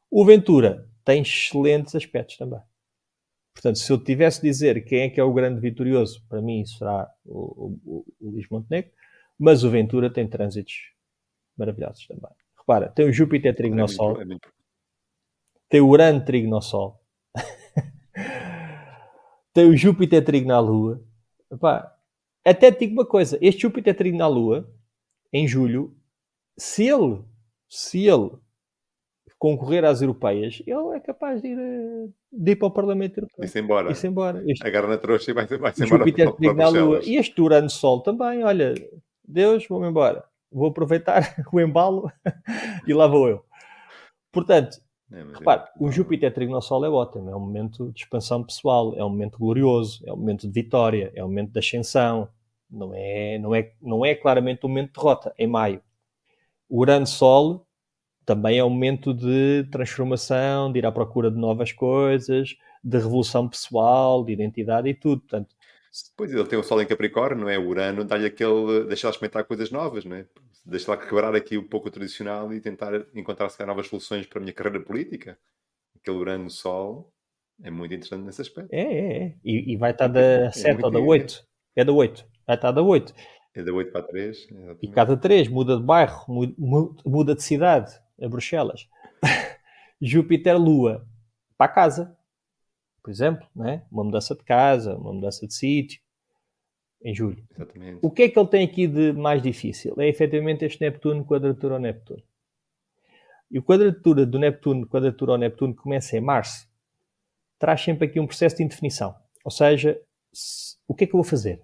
O Ventura tem excelentes aspectos também. Portanto, se eu tivesse de dizer quem é o grande vitorioso, para mim será o Luís Montenegro, mas o Ventura tem trânsitos maravilhosos também. Repara, tem o Júpiter trígono ao Sol, tem o Urano trígono ao Sol, tem o Júpiter trígono à Lua. Epá, até te digo uma coisa, este Júpiter trígono à Lua, em julho, se ele concorrer às europeias, ele é capaz de ir para o Parlamento Europeu. Ir-se embora. Agarra na trouxa e vai-se embora Júpiter trígono à Lua. E este Urano-Sol também, olha, Deus, vou-me embora. Vou aproveitar o embalo e lá vou eu. Portanto, repare, o Júpiter trígono ao Sol é ótimo. É um momento de expansão pessoal, é um momento glorioso, é um momento de vitória, é um momento de ascensão. Não é claramente um momento de derrota, em maio. O Urano-Sol também é um momento de transformação, de ir à procura de novas coisas, de revolução pessoal, de identidade e tudo. Portanto, pois, ele tem o Sol em Capricórnio, não é? O Urano dá-lhe deixa-lhe experimentar coisas novas, não é? Deixa-lhe quebrar aqui um pouco o tradicional e tentar encontrar novas soluções para a minha carreira política. Aquele Urano Sol é muito interessante nesse aspecto. É. E vai estar da 7 ou da 8. É da 8. Vai estar da 8. É da 8 para a 3. Exatamente. E cada 3 muda de bairro, muda de cidade, a Bruxelas. Júpiter-Lua para a casa. Por exemplo, né? Uma mudança de casa, uma mudança de sítio, em julho. Exatamente. O que é que ele tem aqui de mais difícil? É efetivamente este Neptuno, quadratura ao Neptuno. E o quadratura do Neptuno, quadratura ao Neptuno, que começa em março, traz sempre aqui um processo de indefinição. Ou seja, o que é que eu vou fazer?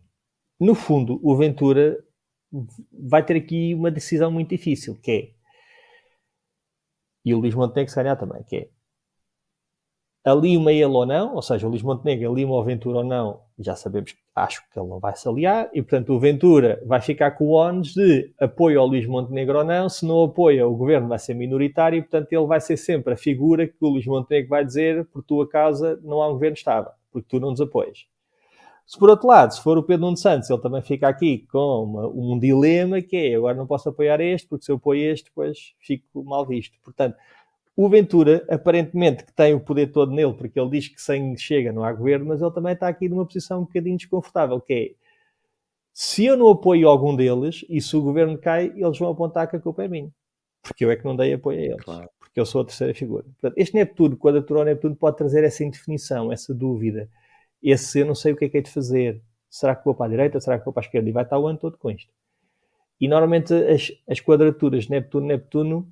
No fundo, o Ventura vai ter aqui uma decisão muito difícil, que é, e o Luís Montenegro se calhar também, que é, alima ele ou não, ou seja, o Luís Montenegro alima o Ventura ou não, já sabemos, acho que ele não vai se aliar, e portanto o Ventura vai ficar com o ónus de apoio ao Luís Montenegro ou não. Se não apoia, o governo vai ser minoritário e portanto ele vai ser sempre a figura que o Luís Montenegro vai dizer, por tua causa não há um governo estável, porque tu não nos apoias. Se por outro lado, se for o Pedro Nuno Santos, ele também fica aqui com um dilema que é, agora não posso apoiar este, porque se eu apoio este, depois fico mal visto. Portanto, o Ventura, aparentemente, que tem o poder todo nele, porque ele diz que sem chega não há governo, mas ele também está aqui numa posição um bocadinho desconfortável, que é, se eu não apoio algum deles, e se o governo cai, eles vão apontar que a culpa é minha. Porque eu é que não dei apoio a eles. Claro. Porque eu sou a terceira figura. Portanto, este Neptuno, quadratura ao Neptuno, pode trazer essa indefinição, essa dúvida. Esse eu não sei o que é de fazer. Será que vou para a direita? Será que vou para a esquerda? E vai estar o ano todo com isto. E normalmente as quadraturas Neptuno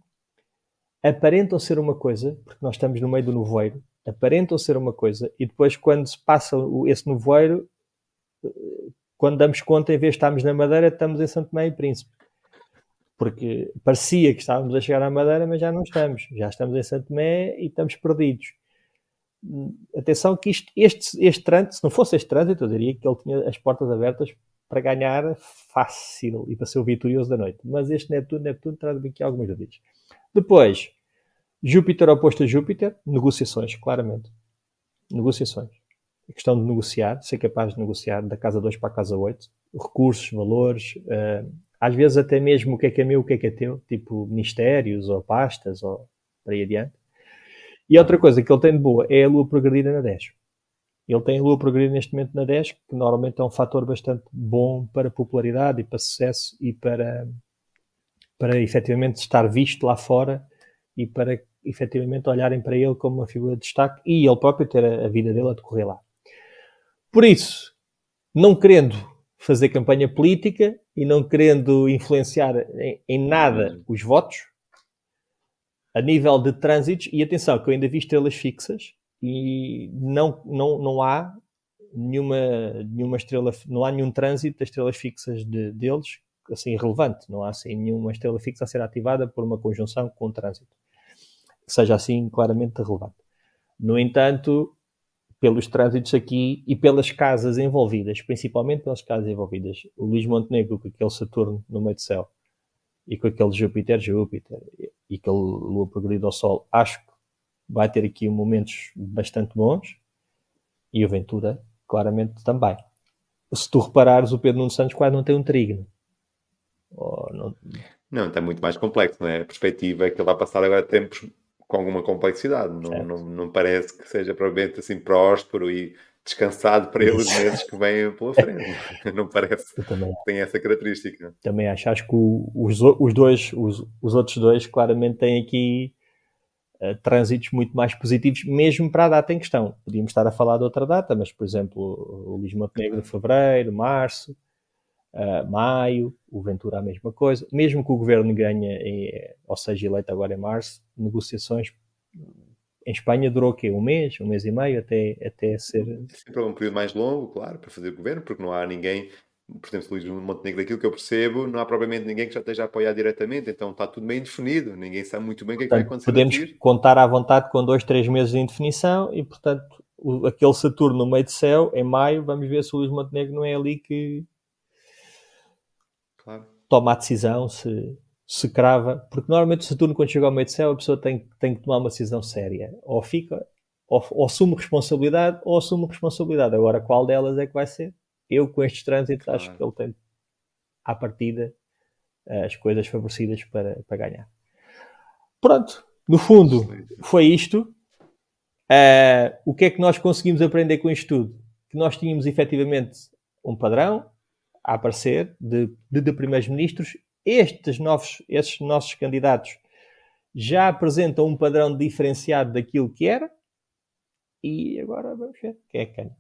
aparentam ser uma coisa, porque nós estamos no meio do nevoeiro, aparentam ser uma coisa, e depois quando se passa esse nevoeiro, quando damos conta, em vez de estarmos na Madeira, estamos em Santo Tomé e Príncipe. Porque parecia que estávamos a chegar à Madeira, mas já não estamos. Já estamos em Santo Tomé e estamos perdidos. Atenção que este trânsito, se não fosse este trânsito, eu diria que ele tinha as portas abertas para ganhar fácil e para ser o vitorioso da noite. Mas este Neptuno traz-me aqui algumas dúvidas. Depois, Júpiter oposto a Júpiter, negociações, claramente. Negociações. A questão de negociar, ser capaz de negociar da casa 2 para a casa 8, recursos, valores, às vezes até mesmo o que é meu, o que é teu, tipo ministérios ou pastas ou para aí adiante. E outra coisa que ele tem de boa é a lua progredida na 10. Ele tem a lua progredida neste momento na 10, que normalmente é um fator bastante bom para popularidade e para sucesso e para efetivamente estar visto lá fora e para efetivamente olharem para ele como uma figura de destaque e ele próprio ter a vida dele a decorrer lá. Por isso, não querendo fazer campanha política e não querendo influenciar em nada os votos, a nível de trânsitos, e atenção que eu ainda vi estrelas fixas e não há nenhuma estrela, não há nenhum trânsito das estrelas fixas deles assim relevante, não há assim nenhuma estrela fixa a ser ativada por uma conjunção com o trânsito que seja assim claramente relevante. No entanto, pelos trânsitos aqui e pelas casas envolvidas, principalmente pelas casas envolvidas, o Luís Montenegro com aquele Saturno no meio do céu e com aquele Júpiter e aquele Lua progredido ao Sol, acho que vai ter aqui momentos bastante bons e o Ventura claramente também. Se tu reparares, o Pedro Nuno Santos quase não tem um trígono. Não, está muito mais complexo, não é? A perspectiva é que ele vai passar agora tempos com alguma complexidade. Não parece que seja provavelmente assim próspero e descansado para ele os meses que vêm pela frente. Não parece que tem essa característica. Também acho que os outros dois claramente têm aqui trânsitos muito mais positivos, mesmo para a data em questão. Podíamos estar a falar de outra data, mas, por exemplo, o Luís Montenegro de fevereiro, março, maio, o Ventura a mesma coisa. Mesmo que o governo ganhe, ou seja, eleito agora em março, negociações em Espanha durou o quê? Um mês e meio, até ser... Sempre um período mais longo, claro, para fazer o governo, porque não há ninguém, por exemplo, Luís Montenegro, daquilo que eu percebo, não há propriamente ninguém que já esteja a apoiar diretamente, então está tudo meio indefinido, ninguém sabe muito bem o que é que vai acontecer. Podemos contar à vontade com 2-3 meses de indefinição e, portanto, aquele Saturno no meio do céu, em maio, vamos ver se o Luís Montenegro não é ali que toma a decisão, se crava, porque normalmente o Saturno, quando chega ao meio do céu, a pessoa tem que tomar uma decisão séria, ou fica, ou assume responsabilidade, ou assume responsabilidade. Agora, qual delas é que vai ser? Eu, com estes trânsitos, acho que ele tem, à partida, as coisas favorecidas para ganhar. Pronto, no fundo, foi isto. O que é que nós conseguimos aprender com isto tudo? Que nós tínhamos, efetivamente, um padrão a aparecer de primeiros-ministros. Estes nossos candidatos já apresentam um padrão diferenciado daquilo que era e agora vamos ver quem é que ganha.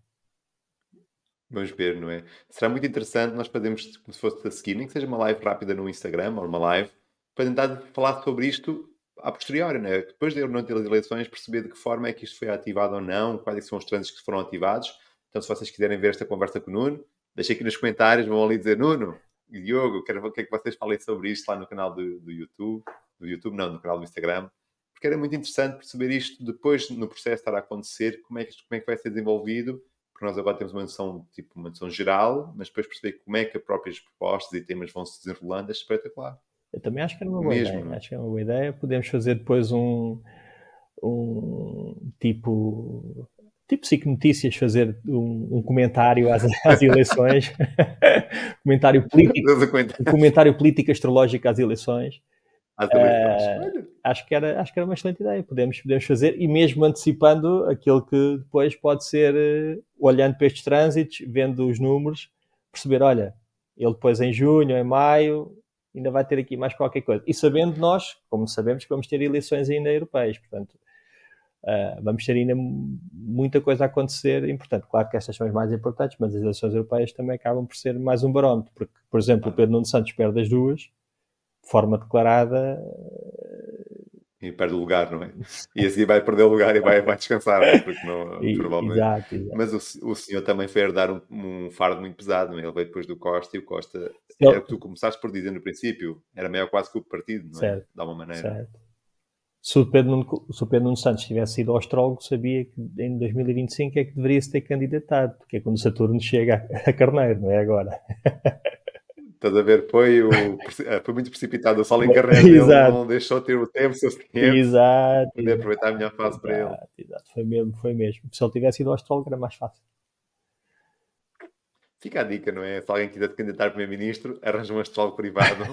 Vamos ver, não é? Será muito interessante nós fazermos como se fosse a seguir, nem que seja uma live rápida no Instagram ou uma live, para tentar falar sobre isto a posteriori, não é? Depois de das eleições, perceber de que forma é que isto foi ativado ou não, quais são os trânsitos que foram ativados. Então, se vocês quiserem ver esta conversa com o Nuno, deixem aqui nos comentários, vão ali dizer, Nuno e Diogo, quero ver o que é que vocês falem sobre isto lá no canal do YouTube. No canal do Instagram. Porque era muito interessante perceber isto depois, no processo estar a acontecer, como é que vai ser desenvolvido, porque nós agora temos uma noção geral, mas depois perceber como é que as próprias propostas e temas vão se desenrolando é espetacular. Eu também acho que era uma boa ideia. Acho que é uma boa ideia. Podemos fazer depois um tipo SIC Notícias, fazer um comentário às eleições, comentário político astrológico às eleições. Acho que era uma excelente ideia. Podemos fazer, e mesmo antecipando aquilo que depois pode ser, olhando para estes trânsitos, vendo os números, perceber, olha, ele depois em junho, em maio, ainda vai ter aqui mais qualquer coisa. E sabendo nós, como sabemos, que vamos ter eleições ainda europeias, portanto, vamos ter ainda muita coisa a acontecer importante. Claro que estas são as mais importantes, mas as eleições europeias também acabam por ser mais um barómetro, porque, por exemplo, o Pedro Nuno Santos perde as duas, de forma declarada... E perde o lugar, não é? E assim vai perder o lugar e vai descansar, não é? Porque não, provavelmente... Exato. Mas o senhor também foi herdar um fardo muito pesado, não é? Ele veio depois do Costa, e o Costa... tu começaste por dizer no princípio, era maior quase que o partido, não é? Certo. De alguma maneira. Certo. Se o Pedro Nuno Santos tivesse sido astrólogo, sabia que em 2025 é que deveria-se ter candidatado, porque é quando o Saturno chega a Carneiro, não é agora? Estás a ver? Foi muito precipitado. O Sol em Carneiro dele não deixou ter o tempo suficiente para poder aproveitar a melhor fase para ele. Exato, foi mesmo. Se ele tivesse sido astrólogo era mais fácil. Fica a dica, não é? Se alguém quiser se candidatar a primeiro-ministro, arranja um astrólogo privado,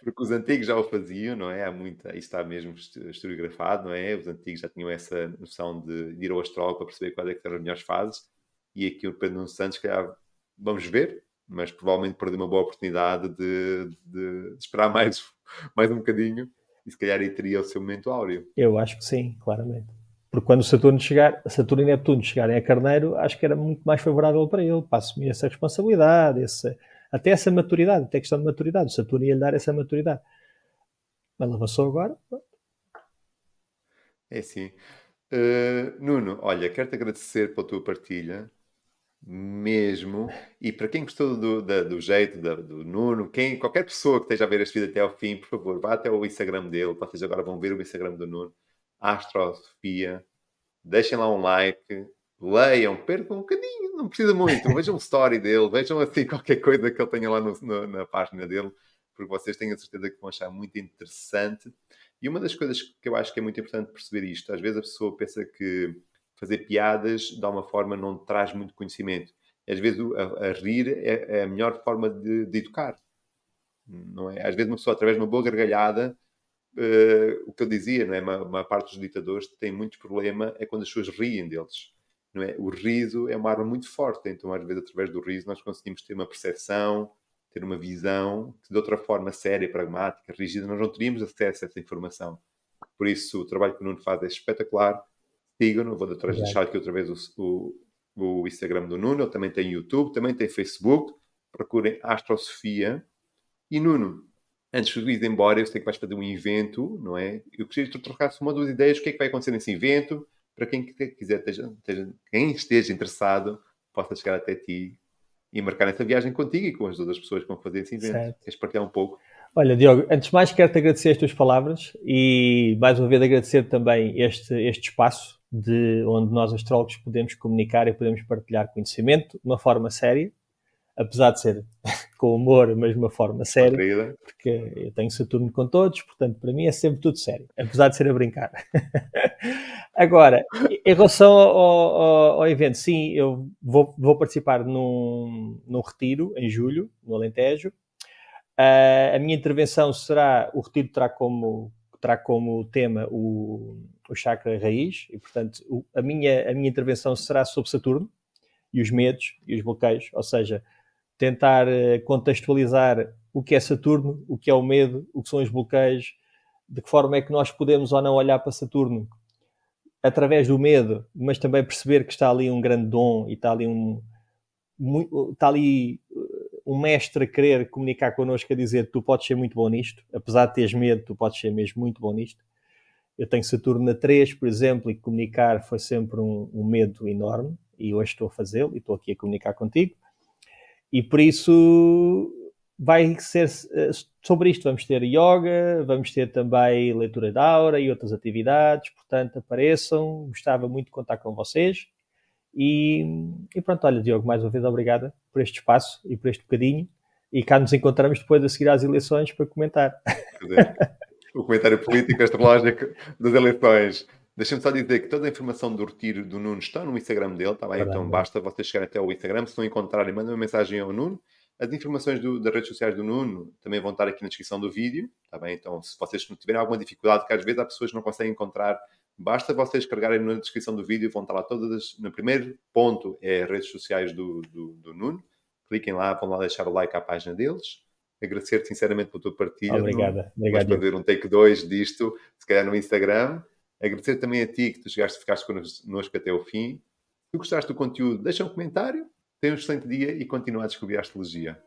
porque os antigos já o faziam, não é? Há muita, isso está mesmo historiografado, não é? Os antigos já tinham essa noção de ir ao astrólogo para perceber quais é que eram as melhores fases, e aqui o Pedro Nuno Santos, calhar, vamos ver, mas provavelmente perdeu uma boa oportunidade de esperar mais um bocadinho, e se calhar aí teria o seu momento áureo. Eu acho que sim, claramente. Porque quando Saturno e Neptuno chegarem a Carneiro, acho que era muito mais favorável para ele, para assumir essa responsabilidade, até essa maturidade, até questão de maturidade. O Saturno ia lhe dar essa maturidade. Mas avançou agora. É assim. Nuno, olha, quero-te agradecer pela tua partilha, mesmo. E para quem gostou do jeito do Nuno, qualquer pessoa que esteja a ver este vídeo até ao fim, por favor, vá até o Instagram dele. Vocês agora vão ver o Instagram do Nuno, Astrosofia. Deixem lá um like, leiam, percam um bocadinho, não precisa muito. Vejam o story dele, vejam assim qualquer coisa que ele tenha lá na página dele, porque vocês têm a certeza que vão achar muito interessante. E uma das coisas que eu acho que é muito importante perceber isto, às vezes a pessoa pensa que fazer piadas de uma forma não traz muito conhecimento. Às vezes a rir é a melhor forma de educar. Não é? Às vezes uma pessoa, através de uma boa gargalhada, o que eu dizia, não é? Uma parte dos ditadores tem muito problema é quando as pessoas riem deles. Não é? O riso é uma arma muito forte, então às vezes através do riso nós conseguimos ter uma percepção, ter uma visão que de outra forma séria, pragmática, rígida, nós não teríamos acesso a essa informação. Por isso o trabalho que o Nuno faz é espetacular. Sigam-no, vou deixar aqui outra vez o Instagram do Nuno, ele também tem YouTube, também tem Facebook, procurem Astrosofia. E Nuno, antes de ir embora, eu sei que vais fazer um evento, não é? Eu gostaria que tu trocasse uma ou duas ideias, o que é que vai acontecer nesse evento, para quem quiser, quem esteja interessado, possa chegar até ti e marcar essa viagem contigo e com as outras pessoas que vão fazer esse evento. Certo. Queres partilhar um pouco? Olha, Diogo, antes de mais quero-te agradecer as tuas palavras e mais uma vez agradecer também este espaço onde nós astrólogos podemos comunicar e podemos partilhar conhecimento de uma forma séria, apesar de ser com humor, mas de uma forma séria, porque eu tenho Saturno com todos, portanto para mim é sempre tudo sério, apesar de ser a brincar. Agora, em relação ao evento, sim, eu vou participar num retiro em julho, no Alentejo. A minha intervenção será, o retiro terá como tema o chakra raiz, e portanto a minha intervenção será sobre Saturno e os medos e os bloqueios, ou seja, tentar contextualizar o que é Saturno, o que é o medo, o que são os bloqueios, de que forma é que nós podemos ou não olhar para Saturno através do medo, mas também perceber que está ali um grande dom e está ali um mestre a querer comunicar connosco, a dizer tu podes ser muito bom nisto, apesar de teres medo, tu podes ser mesmo muito bom nisto. Eu tenho Saturno na 3, por exemplo, e comunicar foi sempre um medo enorme, e hoje estou a fazê-lo e estou aqui a comunicar contigo. E por isso vai ser sobre isto. Vamos ter yoga, vamos ter também leitura de aura e outras atividades, portanto apareçam, gostava muito de contar com vocês. E pronto, olha, Diogo, mais uma vez obrigada por este espaço e por este bocadinho, e cá nos encontramos depois a seguir às eleições para comentar. O comentário político astrológico das eleições. Deixa-me só dizer que toda a informação do retiro do Nuno está no Instagram dele, está bem? Então basta vocês chegarem até o Instagram, se não encontrarem, mandem uma mensagem ao Nuno. As informações das redes sociais do Nuno também vão estar aqui na descrição do vídeo, está bem? Então se vocês tiverem alguma dificuldade, que às vezes há pessoas que não conseguem encontrar, basta vocês carregarem na descrição do vídeo, vão estar lá todas. No primeiro ponto é as redes sociais do Nuno. Cliquem lá, vão lá deixar o like à página deles. Agradecer-te sinceramente pela tua partilha. Obrigado. Vamos fazer um take 2 disto, se calhar no Instagram. Agradecer também a ti que tu ficaste connosco até o fim. Se gostaste do conteúdo, deixa um comentário. Tenha um excelente dia e continua a descobrir a astrologia.